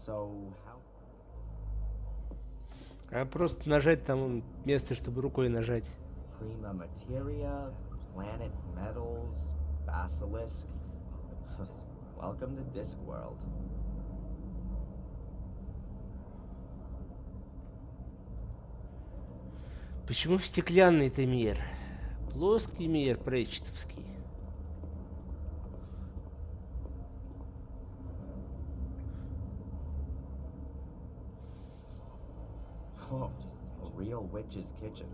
So, how... А просто нажать там место, чтобы рукой нажать. Prima Materia, Planet Metals, Basilisk. Welcome to Discworld. Почему стеклянный-то мир? Плоский мир пречетовский. Oh, a real witch's kitchen.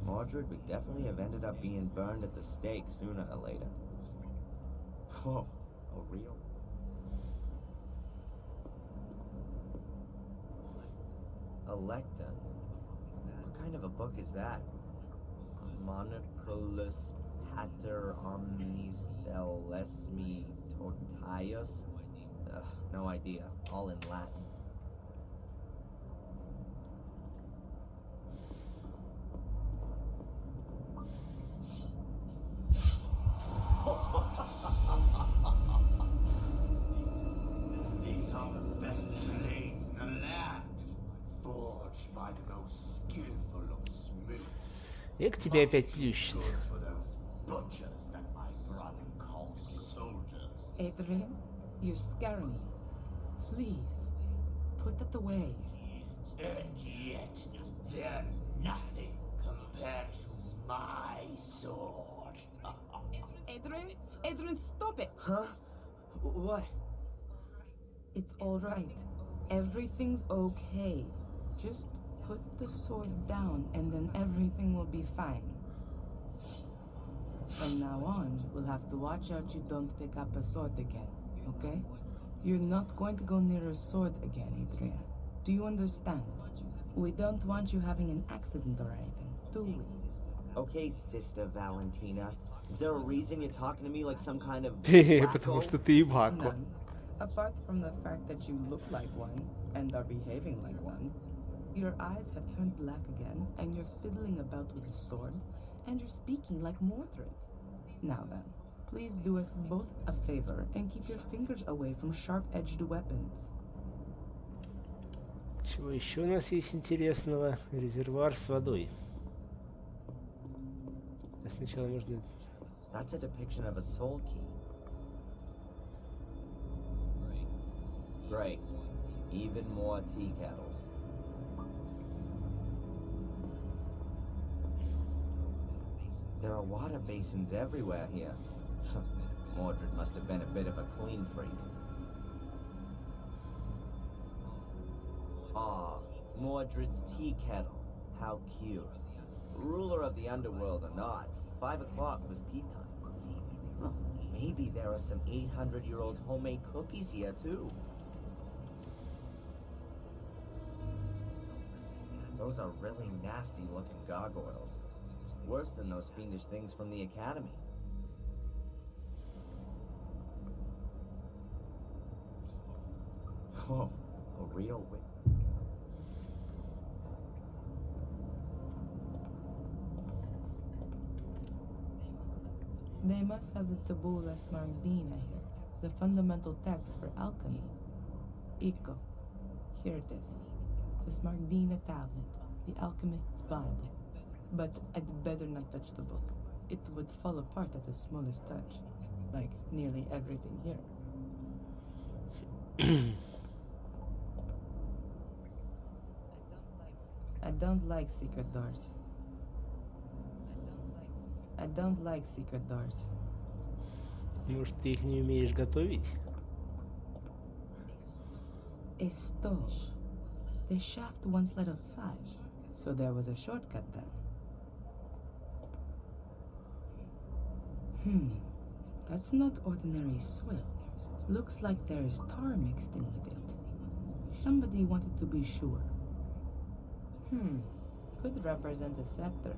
Mordred would definitely have ended up being burned at the stake sooner or later. Oh, a real... A lectern? What kind of a book is that? Monoculus pater omnis thelesmi totius? Ugh, no idea. All in Latin. These are the best blades in the land, forged by the most skillful of smiths. Эк, тебя опять плющит. Good for those butchers that my brother calls soldiers. Adrian, you're scaring me. Please, put that away. And yet, they're nothing compared to my sword. Adrian, stop it! Huh? What? It's all right. Everything's okay. Just put the sword down and then everything will be fine. From now on, we'll have to watch out you don't pick up a sword again, okay? You're not going to go near a sword again, Adrian. Do you understand? We don't want you having an accident or anything, do we? Okay, Sister Valentina. Is there a reason you're talking to me like some kind of Потому wacko? что ты ебако. None. Apart from the fact that you look like one and are behaving like one, your eyes have turned black again, and you're fiddling about with a sword, and you're speaking like Mordred. Now then, please do us both a favor and keep your fingers away from sharp-edged weapons. Чего еще у нас есть интересного? Резервуар с водой. А сначала нужно... That's a depiction of a soul key. Great. Even more tea kettles. There are water basins everywhere here. Mordred must have been a bit of a clean freak. Aw, Mordred's tea kettle. How cute. Ruler of the underworld or not, 5 o'clock was tea time. Huh, maybe there are some 800-year-old homemade cookies here too. Those are really nasty looking gargoyles. Worse than those fiendish things from the academy. Oh, a real witch. They must have the Tabula Smardina here, the fundamental text for alchemy. Iko. Here it is. The Smardina tablet, the alchemist's Bible. But I'd better not touch the book. It would fall apart at the smallest touch, like nearly everything here. I don't like secret doors. I don't like secret doors. Может, ты их не умеешь готовить? A stove. The shaft once led outside, so there was a shortcut then. That's not ordinary swill. Looks like there is tar mixed in with it. Somebody wanted to be sure. Could represent a scepter.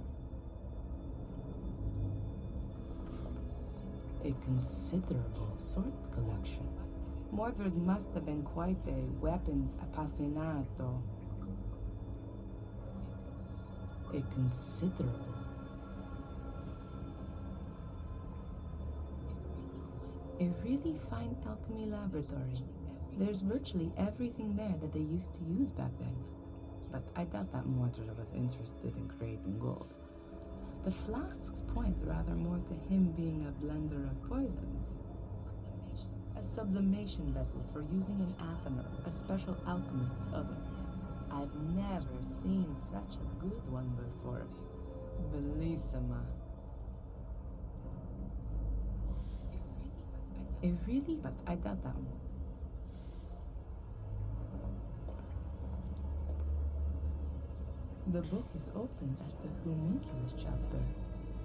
A considerable sword collection. Mordred must have been quite a weapons appassionato. A considerable. A really fine alchemy laboratory. There's virtually everything there that they used to use back then. But I doubt that Mordred was interested in creating gold. The flasks point rather more to him being a blender of poisons. A sublimation vessel for using in Athenor, a special alchemist's oven. I've never seen such a good one before. Bellissima. It really, but I doubt that one. The book is open at the homunculus chapter.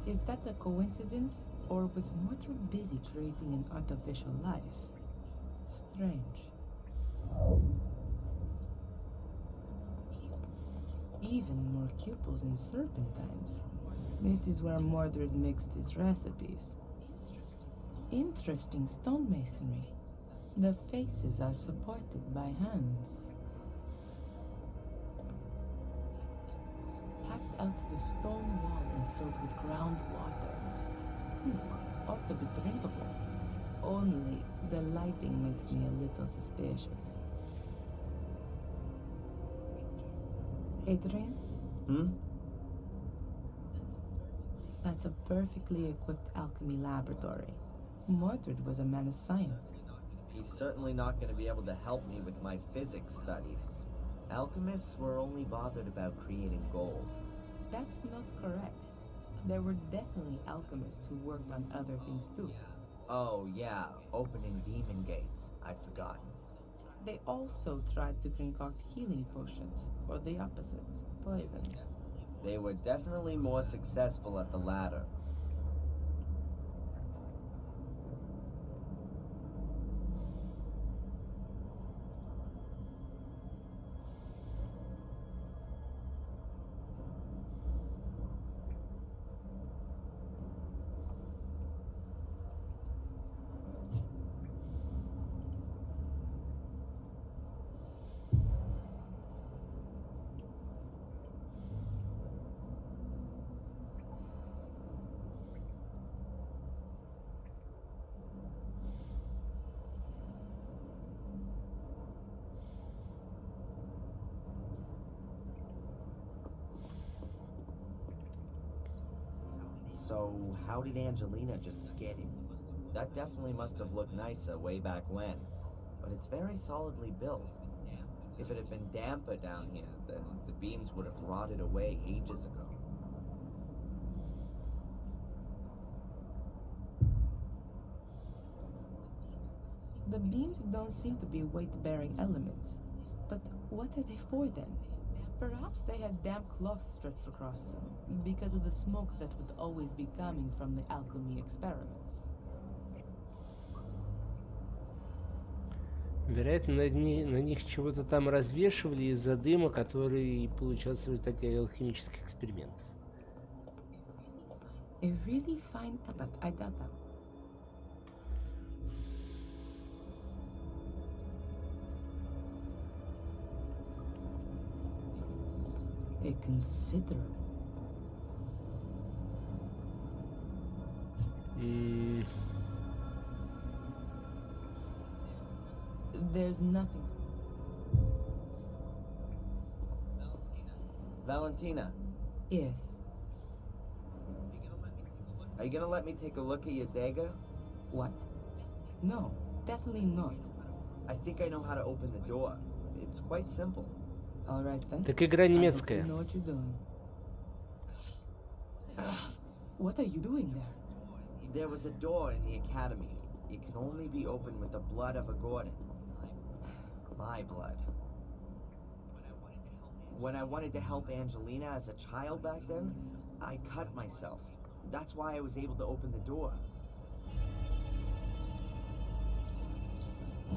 Is that a coincidence, or was Mordred busy creating an artificial life? Strange. Even more cupels and serpentines. This is where Mordred mixed his recipes. Interesting stonemasonry. The faces are supported by hands. Packed out to the stone wall and filled with groundwater. Ought to be drinkable. Only the lighting makes me a little suspicious. Adrian? That's a perfectly equipped alchemy laboratory. Mordred was a man of science. He's certainly not going to be able to help me with my physics studies. Alchemists were only bothered about creating gold. That's not correct. There were definitely alchemists who worked on other things too. Oh yeah, opening demon gates. I'd forgotten. They also tried to concoct healing potions, or the opposites, poisons. They were definitely more successful at the latter. So, how did Angelina just get it? That definitely must have looked nicer way back when, but it's very solidly built. If it had been damper down here, then the beams would have rotted away ages ago. The beams don't seem to be weight-bearing elements. But what are they for then? Perhaps they had damp cloth stretched across them, because of the smoke that would always be coming from the alchemy experiments. Вероятно, на них чего-то там развешивали из-за дыма, который получался в результате алхимических экспериментов. A really fine, but I doubt that. A considerable. There's nothing. Valentina. Yes. Are you gonna let me take a look at your dagger? What? No, definitely not. I think I know how to open the door. It's quite simple. All right then. Так игра немецкая. I hope you know what you're doing. What are you doing there? There was a door in the academy. It can only be opened with the blood of a Gordon. My blood. When I wanted to help Angelina as a child back then, I cut myself. That's why I was able to open the door.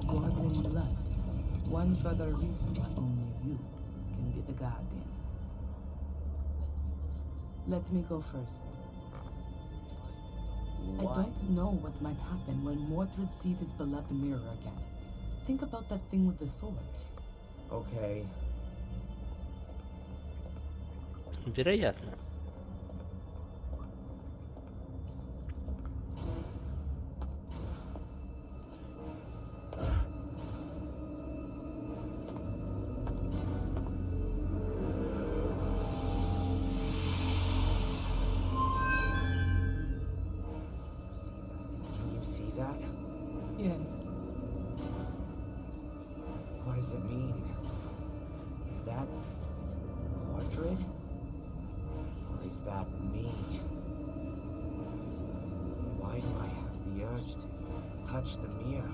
Gordon blood. One further reason why only you can be the guardian. Let me go first. Why? I don't know what might happen when Mordred sees its beloved mirror again. Think about that thing with the swords. Okay. Вероятно. Can you see that? Yes. What does it mean? Is that Mordred? Or is that me? Why do I have the urge to touch the mirror?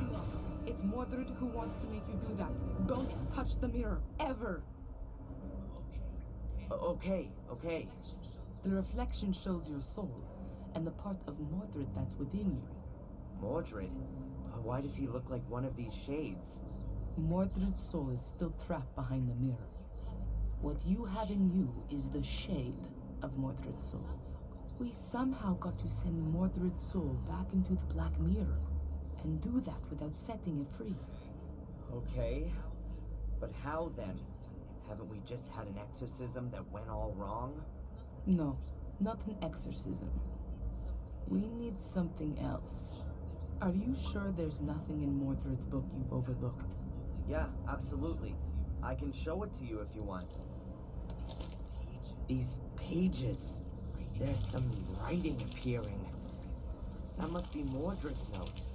It's Mordred who wants to make you do that. Don't touch the mirror, ever! Okay. The reflection shows your soul, and the part of Mordred that's within you. Mordred? But why does he look like one of these shades? Mordred's soul is still trapped behind the mirror. What you have in you is the shade of Mordred's soul. We somehow got to send Mordred's soul back into the Black Mirror, and do that without setting it free. Okay. But how then? Haven't we just had an exorcism that went all wrong? No, not an exorcism. We need something else. Are you sure there's nothing in Mordred's book you've overlooked? Yeah, absolutely. I can show it to you if you want. These pages. There's some writing appearing. That must be Mordred's notes.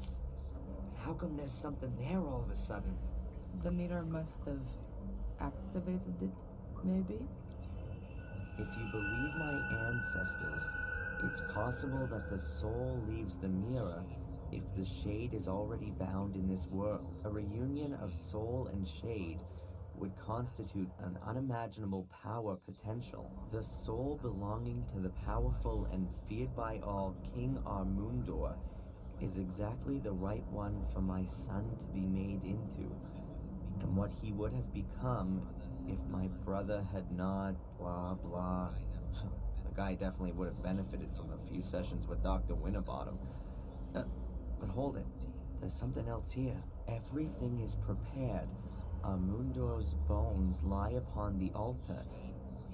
How come there's something there all of a sudden? The mirror must have activated it, maybe? If you believe my ancestors, it's possible that the soul leaves the mirror if the shade is already bound in this world. A reunion of soul and shade would constitute an unimaginable power potential. The soul belonging to the powerful and feared by all King Armundor is exactly the right one for my son to be made into, and what he would have become if my brother had not blah blah. The guy definitely would have benefited from a few sessions with Dr. Winterbottom. But hold it, there's something else here. Everything is prepared. Armundor's bones lie upon the altar.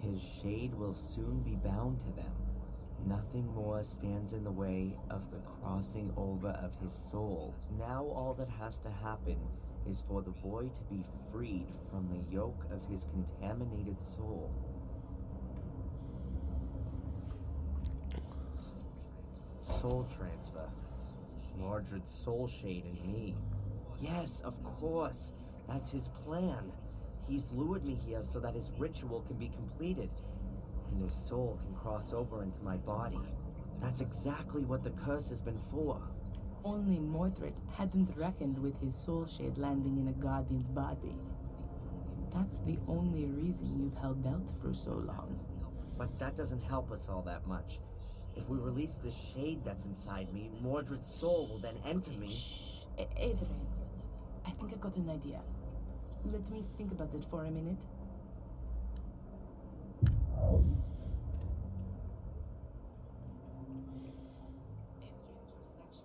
His shade will soon be bound to them. Nothing more stands in the way of the crossing over of his soul. Now all that has to happen is for the boy to be freed from the yoke of his contaminated soul. Soul transfer. Mordred's soul shade in me. Yes, of course. That's his plan. He's lured me here so that his ritual can be completed, and his soul can cross over into my body. That's exactly what the curse has been for. Only Mordred hadn't reckoned with his soul shade landing in a guardian's body. That's the only reason you've held out for so long. But that doesn't help us all that much. If we release the shade that's inside me, Mordred's soul will then enter me. Shh, Adrian. I think I got an idea. Let me think about it for a minute.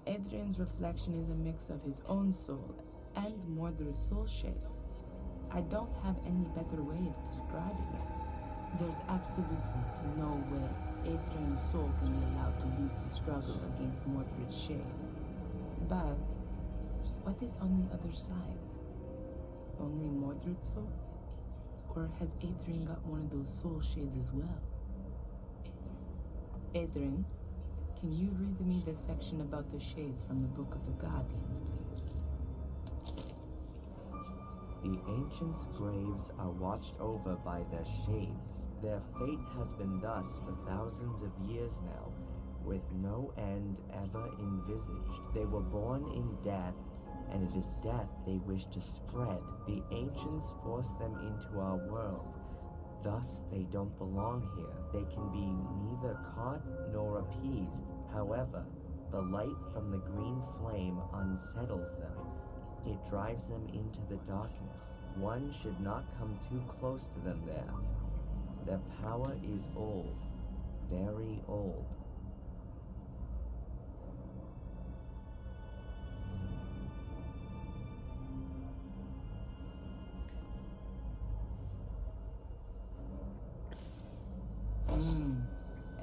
Adrian's reflection is a mix of his own soul and Mordred's soul shade. I don't have any better way of describing it. There's absolutely no way Adrian's soul can be allowed to lose the struggle against Mordred's shade. But what is on the other side? Only Mordred's soul? Or has Adrian got one of those soul shades as well? Adrian, can you read me the section about the shades from the Book of the Guardians, please? The ancients' graves are watched over by their shades. Their fate has been thus for thousands of years now, with no end ever envisaged. They were born in death, and it is death they wish to spread. The ancients forced them into our world. Thus, they don't belong here. They can be neither caught nor appeased. However, the light from the green flame unsettles them. It drives them into the darkness. One should not come too close to them there. Their power is old, very old.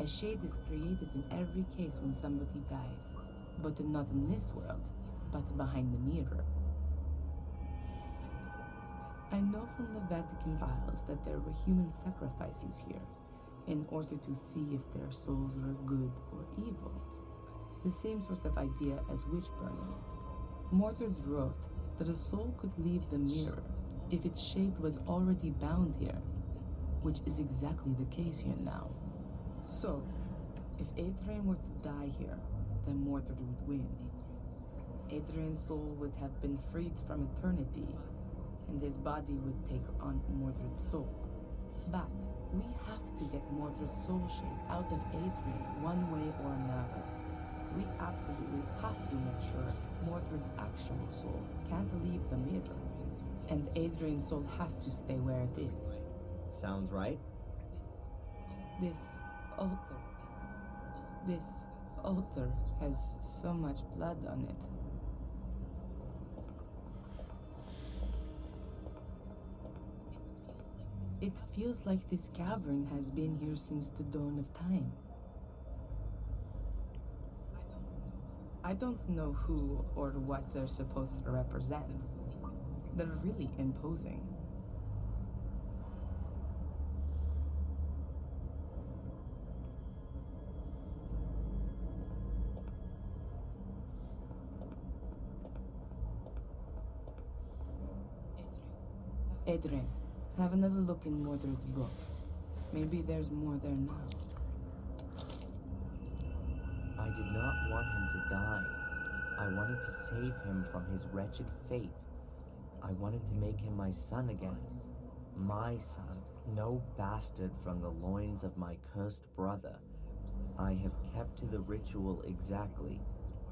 A shade is created in every case when somebody dies, but not in this world, but behind the mirror. I know from the Vatican files that there were human sacrifices here, in order to see if their souls were good or evil. The same sort of idea as witch burning. Mordred wrote that a soul could leave the mirror if its shade was already bound here, which is exactly the case here now. So, if Adrian were to die here, then Mordred would win. Adrian's soul would have been freed from eternity, and his body would take on Mordred's soul. But we have to get Mordred's soul shade out of Adrian one way or another. We absolutely have to make sure Mordred's actual soul can't leave the mirror, and Adrian's soul has to stay where it is. Sounds right. This altar has so much blood on it. It feels like this cavern has been here since the dawn of time. I don't know who or what they're supposed to represent. They're really imposing. Adrian, have another look in Mordred's book. Maybe there's more there now. I did not want him to die. I wanted to save him from his wretched fate. I wanted to make him my son again. My son, no bastard from the loins of my cursed brother. I have kept to the ritual exactly.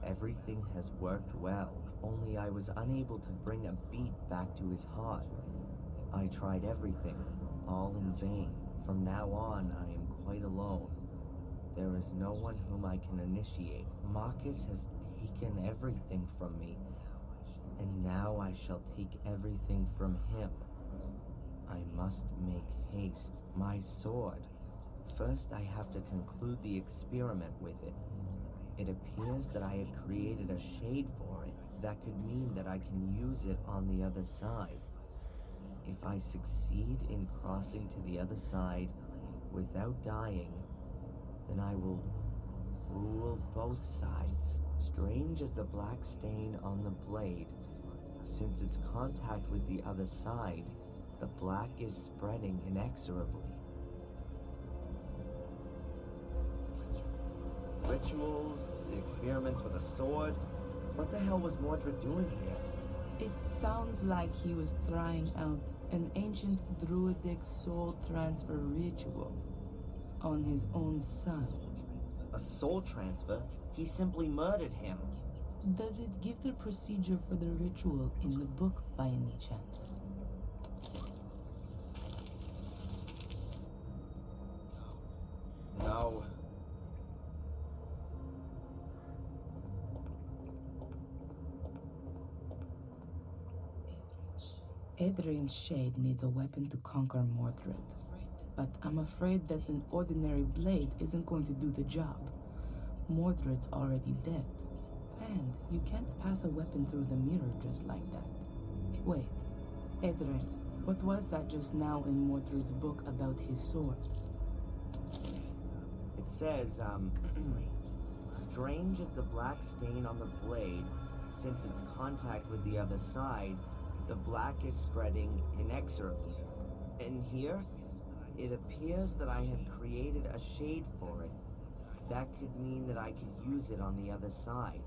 Everything has worked well, only I was unable to bring a beat back to his heart. I tried everything, all in vain. From now on, I am quite alone. There is no one whom I can initiate. Marcus has taken everything from me, and now I shall take everything from him. I must make haste. My sword. First, I have to conclude the experiment with it. It appears that I have created a shade for it. That could mean that I can use it on the other side. If I succeed in crossing to the other side without dying, then I will rule both sides. Strange as the black stain on the blade. Since its contact with the other side, the black is spreading inexorably. Rituals, experiments with a sword. What the hell was Mordred doing here? It sounds like he was trying out an ancient druidic soul transfer ritual on his own son. A soul transfer? He simply murdered him. Does it give the procedure for the ritual in the book by any chance? No. Adrian's shade needs a weapon to conquer Mordred, but I'm afraid that an ordinary blade isn't going to do the job. Mordred's already dead, and you can't pass a weapon through the mirror just like that. Wait, Adrian, what was that just now in Mordred's book about his sword? It says, strange as the black stain on the blade, since its contact with the other side, the black is spreading inexorably. And here, it appears that I have created a shade for it. That could mean that I could use it on the other side.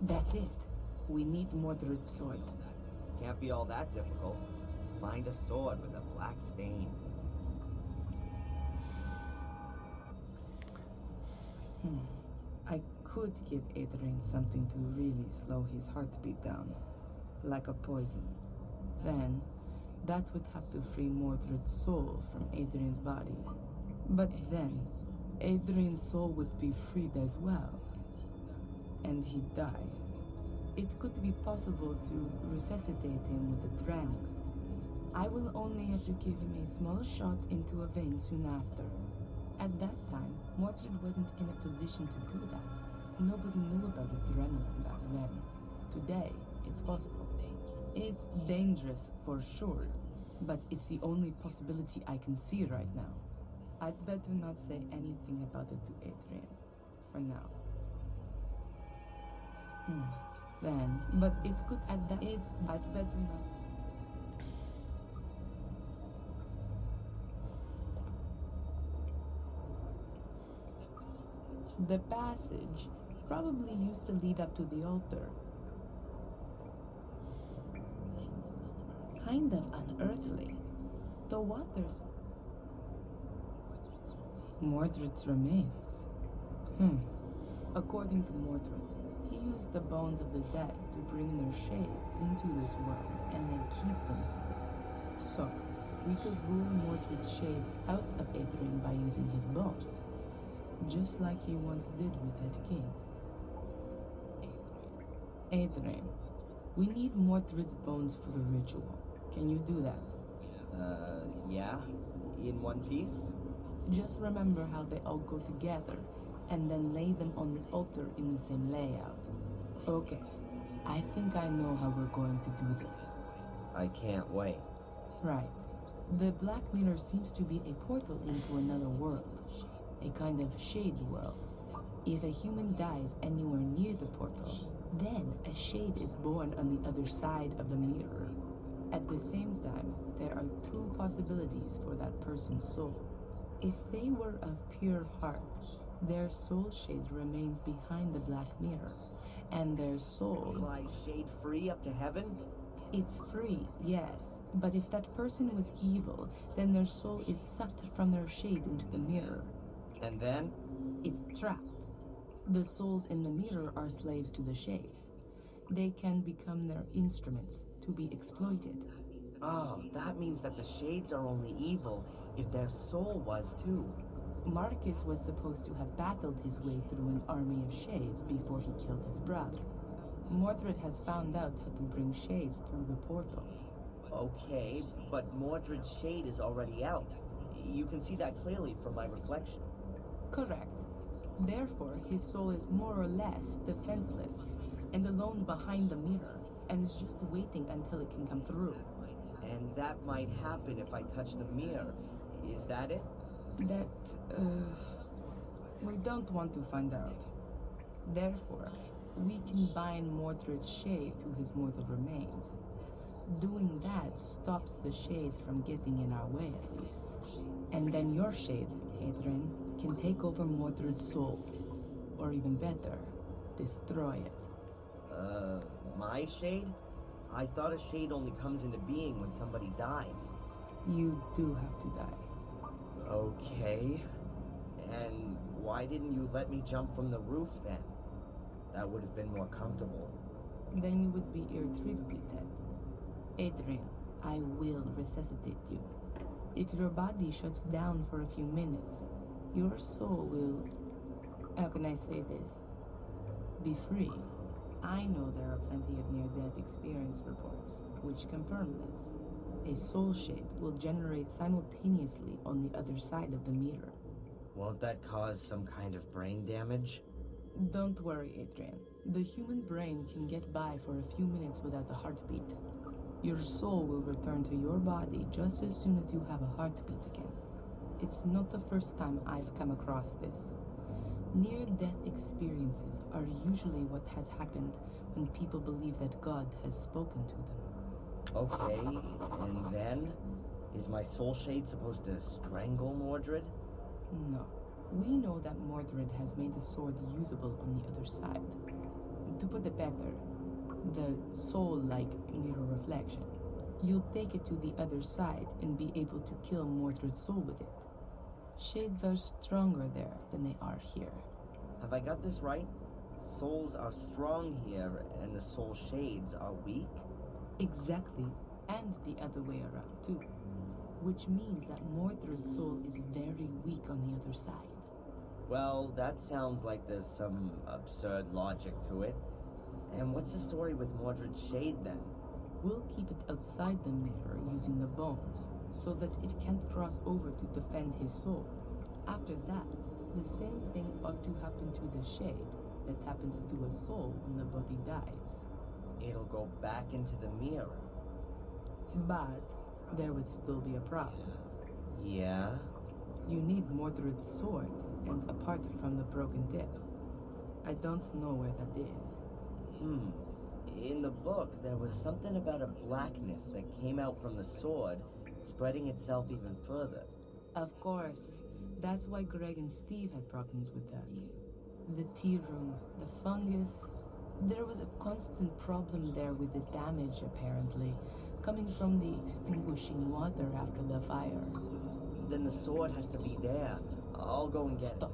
That's it. We need Mordred's sword. Can't be all that difficult. Find a sword with a black stain. I could give Adrian something to really slow his heartbeat down, like a poison. Then, that would have to free Mordred's soul from Adrian's body. But then, Adrian's soul would be freed as well, and he'd die. It could be possible to resuscitate him with adrenaline. I will only have to give him a small shot into a vein soon after. At that time, Mordred wasn't in a position to do that. Nobody knew about adrenaline back then. Today, it's possible. It's dangerous for sure, but it's the only possibility I can see right now. I'd better not say anything about it to Adrian, for now. Then, but it could at that age, I'd better not. The passage probably used to lead up to the altar. Kind of unearthly. The waters. Mordred's remains. According to Mordred, he used the bones of the dead to bring their shades into this world and then keep them here. So, we could lure Mordred's shade out of Adrian by using his bones. Just like he once did with that king. Adrian, we need Mordred's bones for the ritual. Can you do that? Yeah? In one piece? Just remember how they all go together, and then lay them on the altar in the same layout. Okay, I think I know how we're going to do this. I can't wait. Right. The Black Mirror seems to be a portal into another world. A kind of shade world. If a human dies anywhere near the portal, then a shade is born on the other side of the mirror. At the same time, there are two possibilities for that person's soul. If they were of pure heart, their soul shade remains behind the Black Mirror, and their soul... Fly shade free up to heaven? It's free, yes, but if that person was evil, then their soul is sucked from their shade into the mirror. And then? It's trapped. The souls in the mirror are slaves to the shades. They can become their instruments to be exploited. Oh, that means that the shades are only evil if their soul was too. Marcus was supposed to have battled his way through an army of shades before he killed his brother. Mordred has found out how to bring shades through the portal. Okay, but Mordred's shade is already out. You can see that clearly from my reflection. Correct. Therefore, his soul is more or less defenseless and alone behind the mirror, and is just waiting until it can come through. And that might happen if I touch the mirror. Is that it? That, we don't want to find out. Therefore, we can bind Mordred's shade to his mortal remains. Doing that stops the shade from getting in our way, at least. And then your shade, Adrian, can take over Mordred's soul. Or even better, destroy it. My shade? I thought a shade only comes into being when somebody dies. You do have to die. Okay. And why didn't you let me jump from the roof then? That would have been more comfortable. Then you would be irretrievably dead. Adrian, I will resuscitate you. If your body shuts down for a few minutes, your soul will... How can I say this? Be free. I know there are plenty of near-death experience reports, which confirm this. A soul shade will generate simultaneously on the other side of the mirror. Won't that cause some kind of brain damage? Don't worry, Adrian. The human brain can get by for a few minutes without a heartbeat. Your soul will return to your body just as soon as you have a heartbeat again. It's not the first time I've come across this. Near-death experiences are usually what has happened when people believe that God has spoken to them. Okay, and then? Is my soul shade supposed to strangle Mordred? No. We know that Mordred has made the sword usable on the other side. To put it better, the soul-like mirror reflection. You'll take it to the other side and be able to kill Mordred's soul with it. Shades are stronger there than they are here. Have I got this right? Souls are strong here, and the soul shades are weak? Exactly, and the other way around too. Which means that Mordred's soul is very weak on the other side. Well, that sounds like there's some absurd logic to it. And what's the story with Mordred's shade then? We'll keep it outside the mirror using the bones, so that it can't cross over to defend his soul. After that, the same thing ought to happen to the shade that happens to a soul when the body dies. It'll go back into the mirror. But there would still be a problem. Yeah? You need Mordred's sword, and apart from the broken tip. I don't know where that is. In the book, there was something about a blackness that came out from the sword, spreading itself even further. Of course. That's why Greg and Steve had problems with that. The tea room, the fungus. There was a constant problem there with the damage, apparently, coming from the extinguishing water after the fire. Then the sword has to be there. I'll go and get Stop.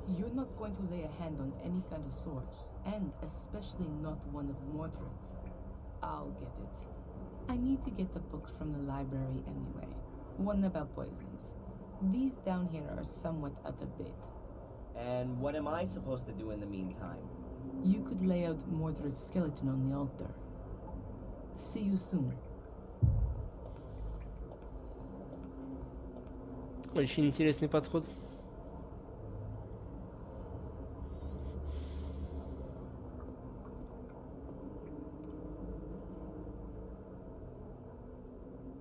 You're not going to lay a hand on any kind of sword, and especially not one of Mordred's. I'll get it. I need to get the book from the library anyway. One about poisons. These down here are somewhat out of date. And what am I supposed to do in the meantime? You could lay out Mordred's skeleton on the altar. See you soon. Очень интересный подход.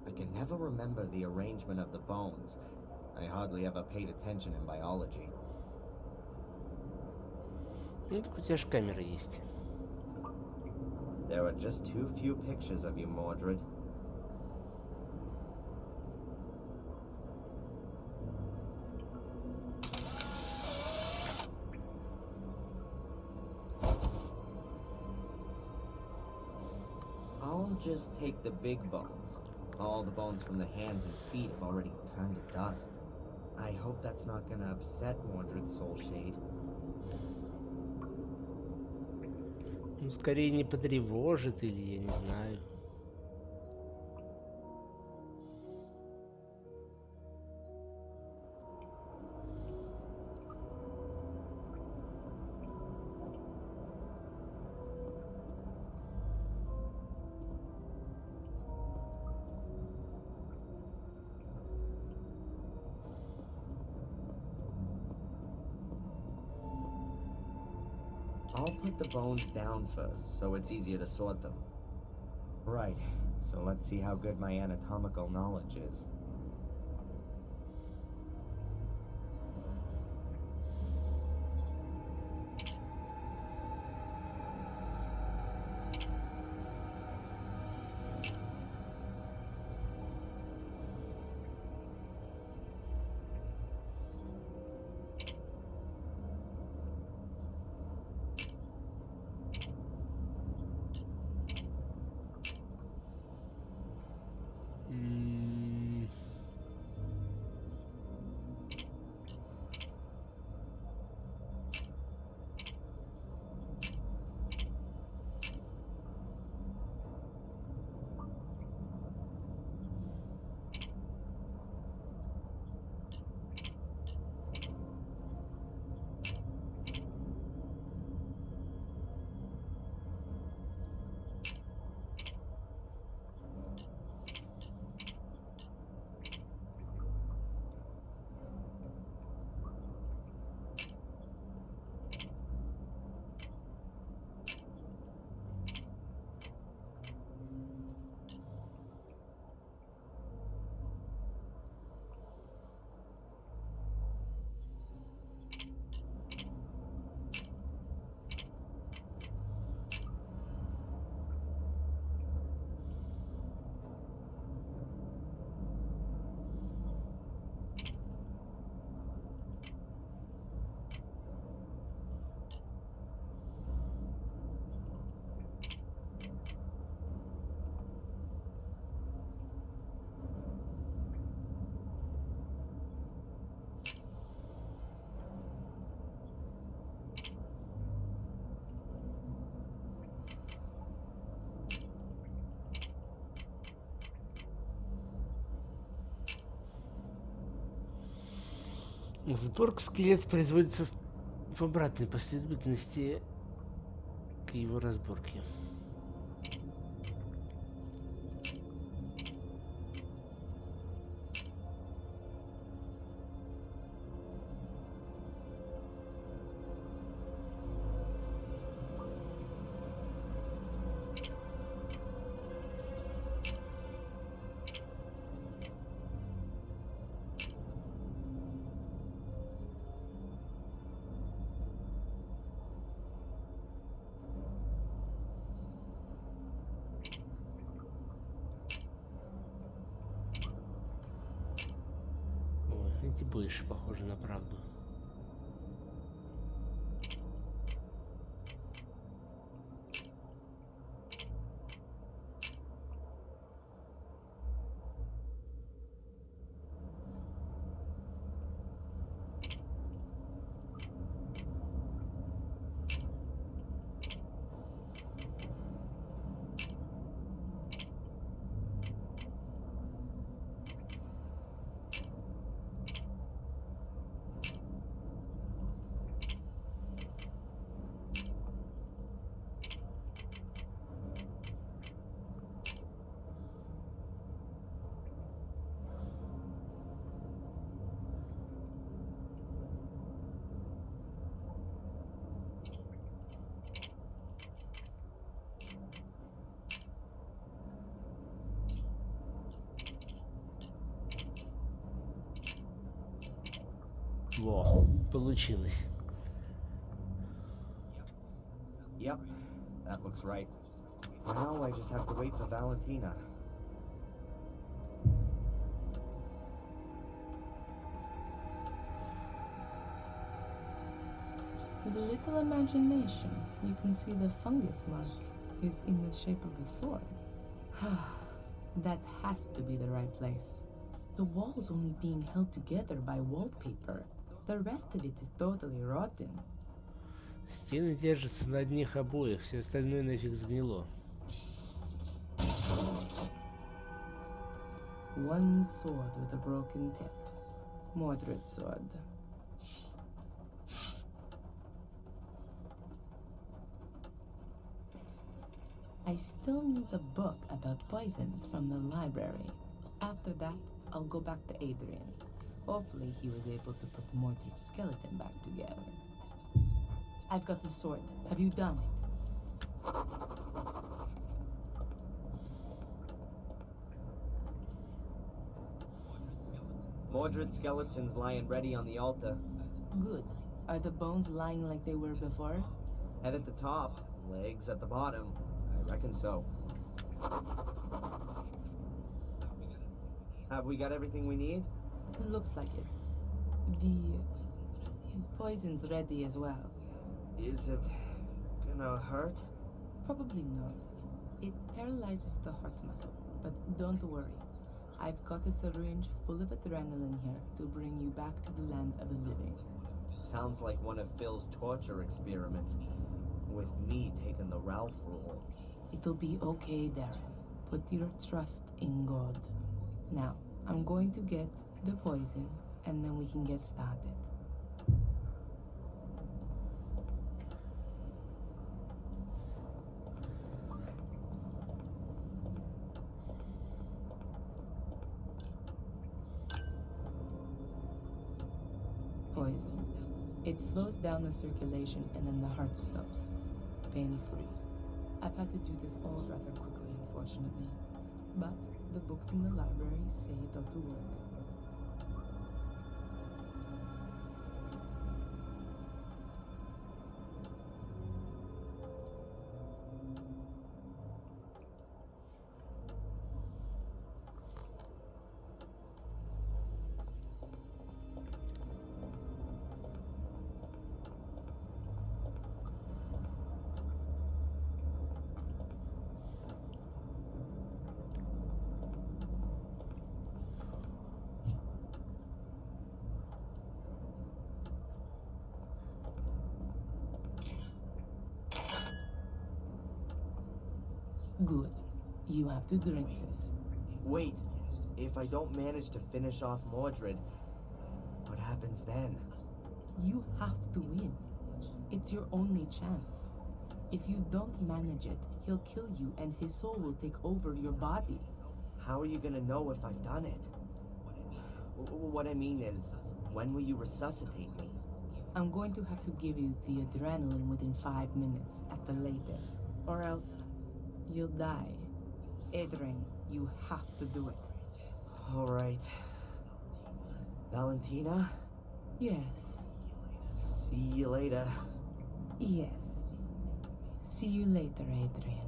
I can never remember the arrangement of the bones. I hardly ever paid attention in biology. Ну так у тебя же камера есть. There are just too few pictures of you, Mordred. I'll just take the big bones. All the bones from the hands and feet have already turned to dust. I hope that's not gonna upset Mordred's soul shade. Ну, скорее не потревожит или я не знаю. I'll put the bones down first, so it's easier to sort them. Right, so let's see how good my anatomical knowledge is. Сборка скелета производится в обратной последовательности к его разборке. эти больше похожи на правду. Во, получилось. Yep, that looks right. Now I just have to wait for Valentina. With a little imagination, you can see the fungus mark is in the shape of a sword. That has to be the right place. The wall's only being held together by wallpaper. The rest of it is totally rotten. Стены держатся на одних обоях, все остальное нафиг сгнило. One sword with a broken tip. Mordred's sword. I still need a book about poisons from the library. After that, I'll go back to Adrian. Hopefully he was able to put Mordred's skeleton back together. I've got the sword. Have you done it? Mordred's skeleton's lying ready on the altar. Good. Are the bones lying like they were before? Head at the top, legs at the bottom. I reckon so. Have we got everything we need? Looks like it. The poison's ready as well. Is it gonna hurt? Probably not. It paralyzes the heart muscle, but don't worry. I've got a syringe full of adrenaline here to bring you back to the land of the living. Sounds like one of Phil's torture experiments, with me taking the Ralph role. It'll be okay, Darren. Put your trust in God. Now, I'm going to get the poison, and then we can get started. Poison. It slows down the circulation and then the heart stops. Pain-free. I've had to do this all rather quickly, unfortunately. But the books in the library say it ought to work. Good. You have to drink this. Wait, if I don't manage to finish off Mordred, what happens then? You have to win. It's your only chance. If you don't manage it, he'll kill you and his soul will take over your body. How are you gonna know if I've done it? What I mean is, when will you resuscitate me? I'm going to have to give you the adrenaline within 5 minutes at the latest. Or else, you'll die. Adrian, you have to do it. All right. Valentina? Yes. See you later. Yes. See you later, Adrian.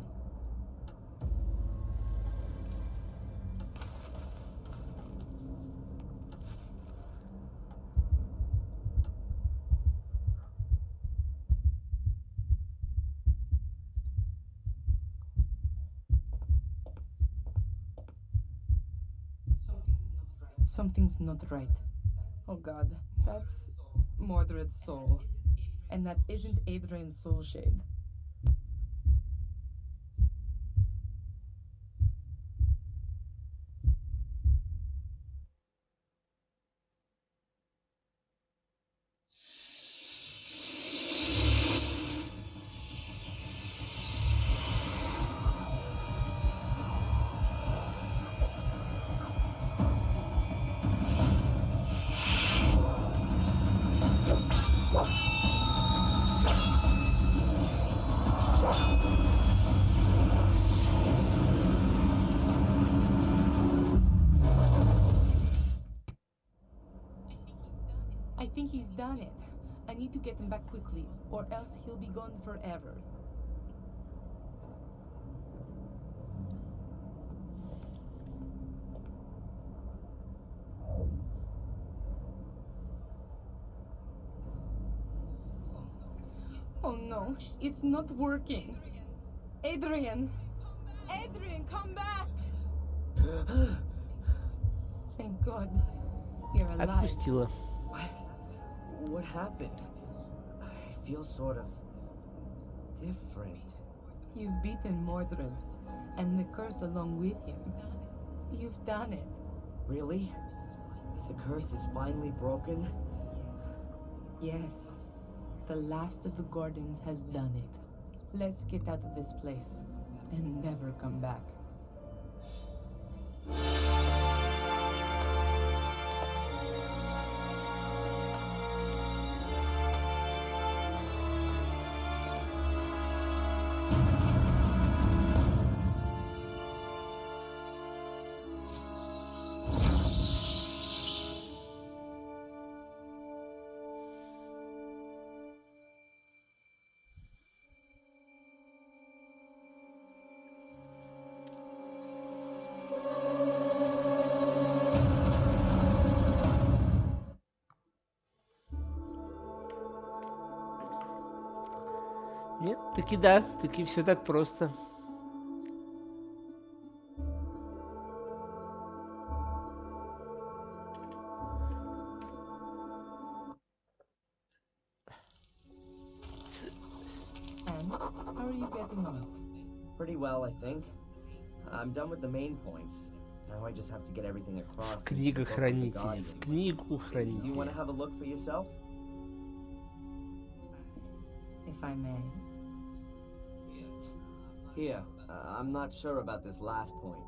Something's not right. Oh God, that's Mordred's soul. And that isn't Adrian's soul shade. I think he's done it. I need to get him back quickly, or else he'll be gone forever. Oh no, it's not working. Adrian! Adrian, come back! Thank God. You're alive. Отпустила. What happened? I feel sort of different. You've beaten Mordred, and the curse along with him. You've done it. Really? The curse is finally broken? Yes. The last of the Gordons has done it. Let's get out of this place and never come back. Нет, таки да, таки все так просто. And how are you getting on? Pretty well, I think. I'm done with the main points. Now I just have to get everything across. Книга хранителей. Книгу Do you want хранителей. to have a look for yourself? If I may. Here, I'm not sure about this last point.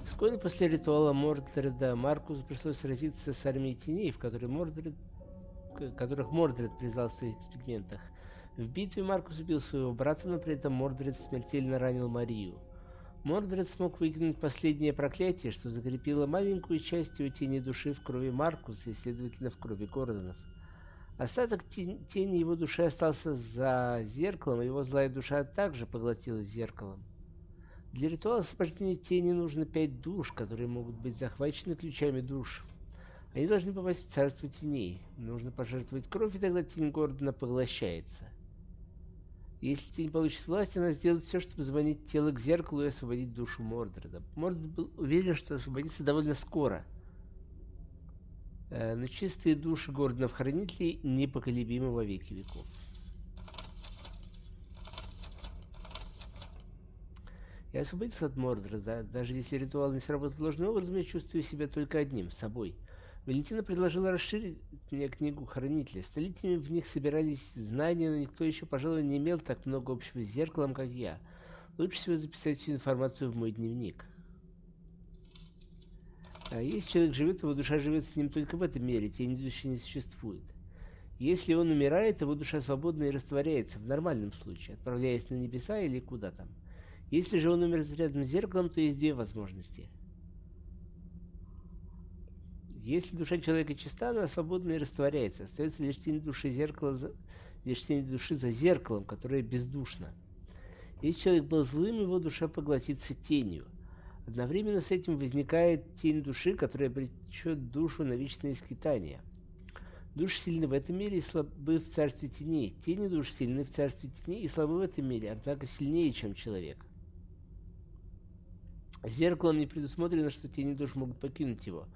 Вскоре после ритуала Мордреда Маркусу пришлось сразиться с армией теней, которых Мордред призвал в своих экспериментах. В битве Маркус убил своего брата, но при этом Мордред смертельно ранил Марию. Мордред смог выкинуть последнее проклятие, что закрепило маленькую часть его тени души в крови Маркуса и, следовательно, в крови Гордонов. Остаток тени его души остался за зеркалом, и его злая душа также поглотилась зеркалом. Для ритуала освобождения тени нужно 5 душ, которые могут быть захвачены ключами душ. Они должны попасть в царство теней. Нужно пожертвовать кровь, и тогда тень Гордона поглощается. Если тень получит власть, она сделает все, чтобы заманить тело к зеркалу и освободить душу Мордреда. Мордред был уверен, что освободится довольно скоро. Но чистые души Гордонов-хранителей непоколебимы во веки веков. Я освободился от Мордреда. Даже если ритуал не сработал должным образом, я чувствую себя только одним, собой. Валентина предложила расширить мне книгу хранителей. Столетиями в них собирались знания, но никто еще, пожалуй, не имел так много общего с зеркалом, как я. Лучше всего записать всю информацию в мой дневник. Если человек живет, его душа живет с ним только в этом мире, тени души не существует. Если он умирает, его душа свободна и растворяется, в нормальном случае, отправляясь на небеса или куда там. Если же он умер рядом с зеркалом, то есть 2 возможности. Если душа человека чиста, она свободна и растворяется. Остается лишь тень души за зеркалом, которое бездушно. Если человек был злым, его душа поглотится тенью. Одновременно с этим возникает тень души, которая обречет душу на вечные скитания. Души сильны в этом мире и слабы в царстве теней. Тени душ сильны в царстве теней и слабы в этом мире, однако сильнее, чем человек. Зеркалом не предусмотрено, что тени душ могут покинуть его,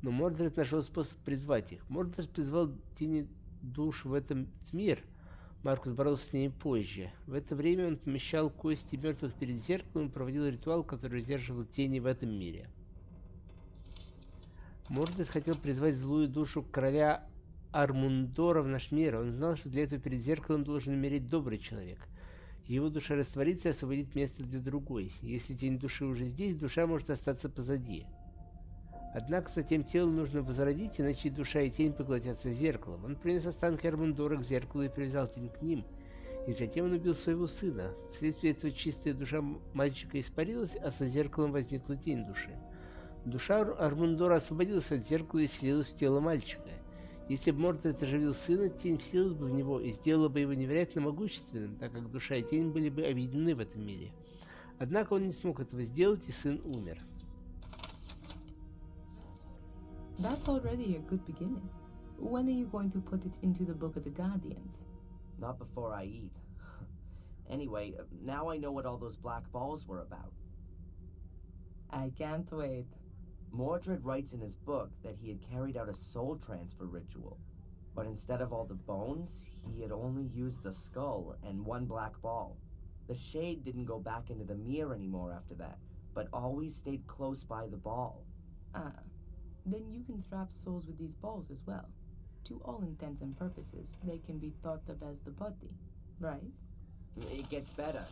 но Мордред нашел способ призвать их. Мордред призвал тени душ в этот мир. Маркус боролся с ними позже. В это время он помещал кости мертвых перед зеркалом и проводил ритуал, который удерживал тени в этом мире. Мордред хотел призвать злую душу короля Армундора в наш мир. Он знал, что для этого перед зеркалом должен умереть добрый человек. Его душа растворится и освободит место для другой. Если тень души уже здесь, душа может остаться позади. Однако затем тело нужно возродить, иначе душа и тень поглотятся зеркалом. Он принес останки Армундора к зеркалу и привязал тень к ним. И затем он убил своего сына. Вследствие этого чистая душа мальчика испарилась, а со зеркалом возникла тень души. Душа Армундора освободилась от зеркала и вселилась в тело мальчика. Если бы Мордред оживил сына, тень вселилась бы в него и сделала бы его невероятно могущественным, так как душа и тень были бы объединены в этом мире. Однако он не смог этого сделать, и сын умер. That's already a good beginning. When are you going to put it into the Book of the Guardians? Not before I eat. Anyway, now I know what all those black balls were about. I can't wait. Mordred writes in his book that he had carried out a soul transfer ritual, but instead of all the bones, he had only used the skull and one black ball. The shade didn't go back into the mirror anymore after that, but always stayed close by the ball. Ah, then you can trap souls with these balls as well. To all intents and purposes, they can be thought of as the body, right? It gets better.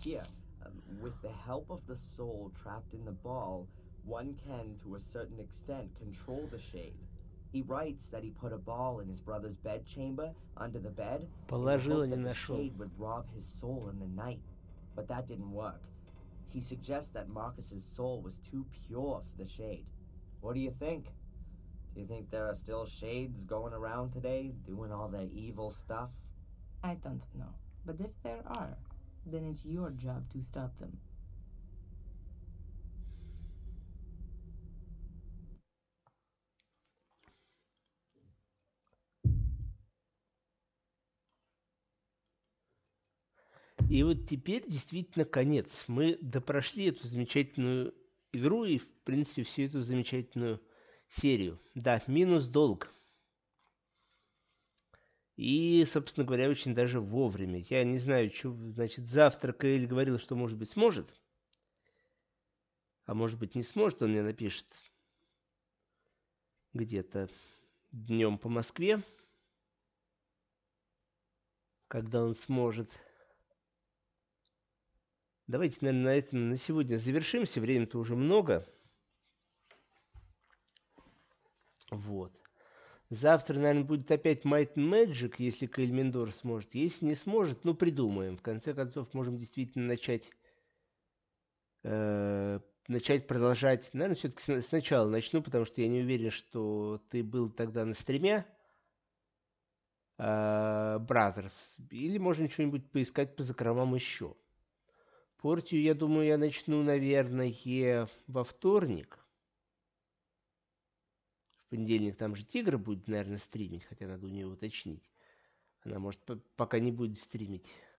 Here, with the help of the soul trapped in the ball, one can, to a certain extent, control the shade. He writes that he put a ball in his brother's bedchamber under the bed in the Положил, hope не that the нашел. shade would rob his soul in the night. But that didn't work. He suggests that Marcus's soul was too pure for the shade. What do you think? Do you think there are still shades going around today, doing all the evil stuff? I don't know. But if there are, then it's your job to stop them. И вот теперь действительно конец. Мы допрошли эту замечательную игру и, в принципе, всю эту замечательную серию. Да, минус долг. И, собственно говоря, очень даже вовремя. Я не знаю, что, значит, завтра Каэль говорил, что, может быть, сможет. А может быть, не сможет, он мне напишет где-то днем по Москве, когда он сможет. Давайте, наверное, на этом на сегодня завершимся. Времени-то уже много. Вот. Завтра, наверное, будет опять Might and Magic, если Кельмендор сможет. Если не сможет, ну, придумаем. В конце концов, можем действительно начать продолжать. Наверное, все-таки сначала начну, потому что я не уверен, что ты был тогда на стриме Brothers. Или можно что-нибудь поискать по закромам еще. Портию, я думаю, я начну, наверное, во вторник. В понедельник там же Тигра будет, наверное, стримить, хотя надо у нее уточнить. Она, может, пока не будет стримить.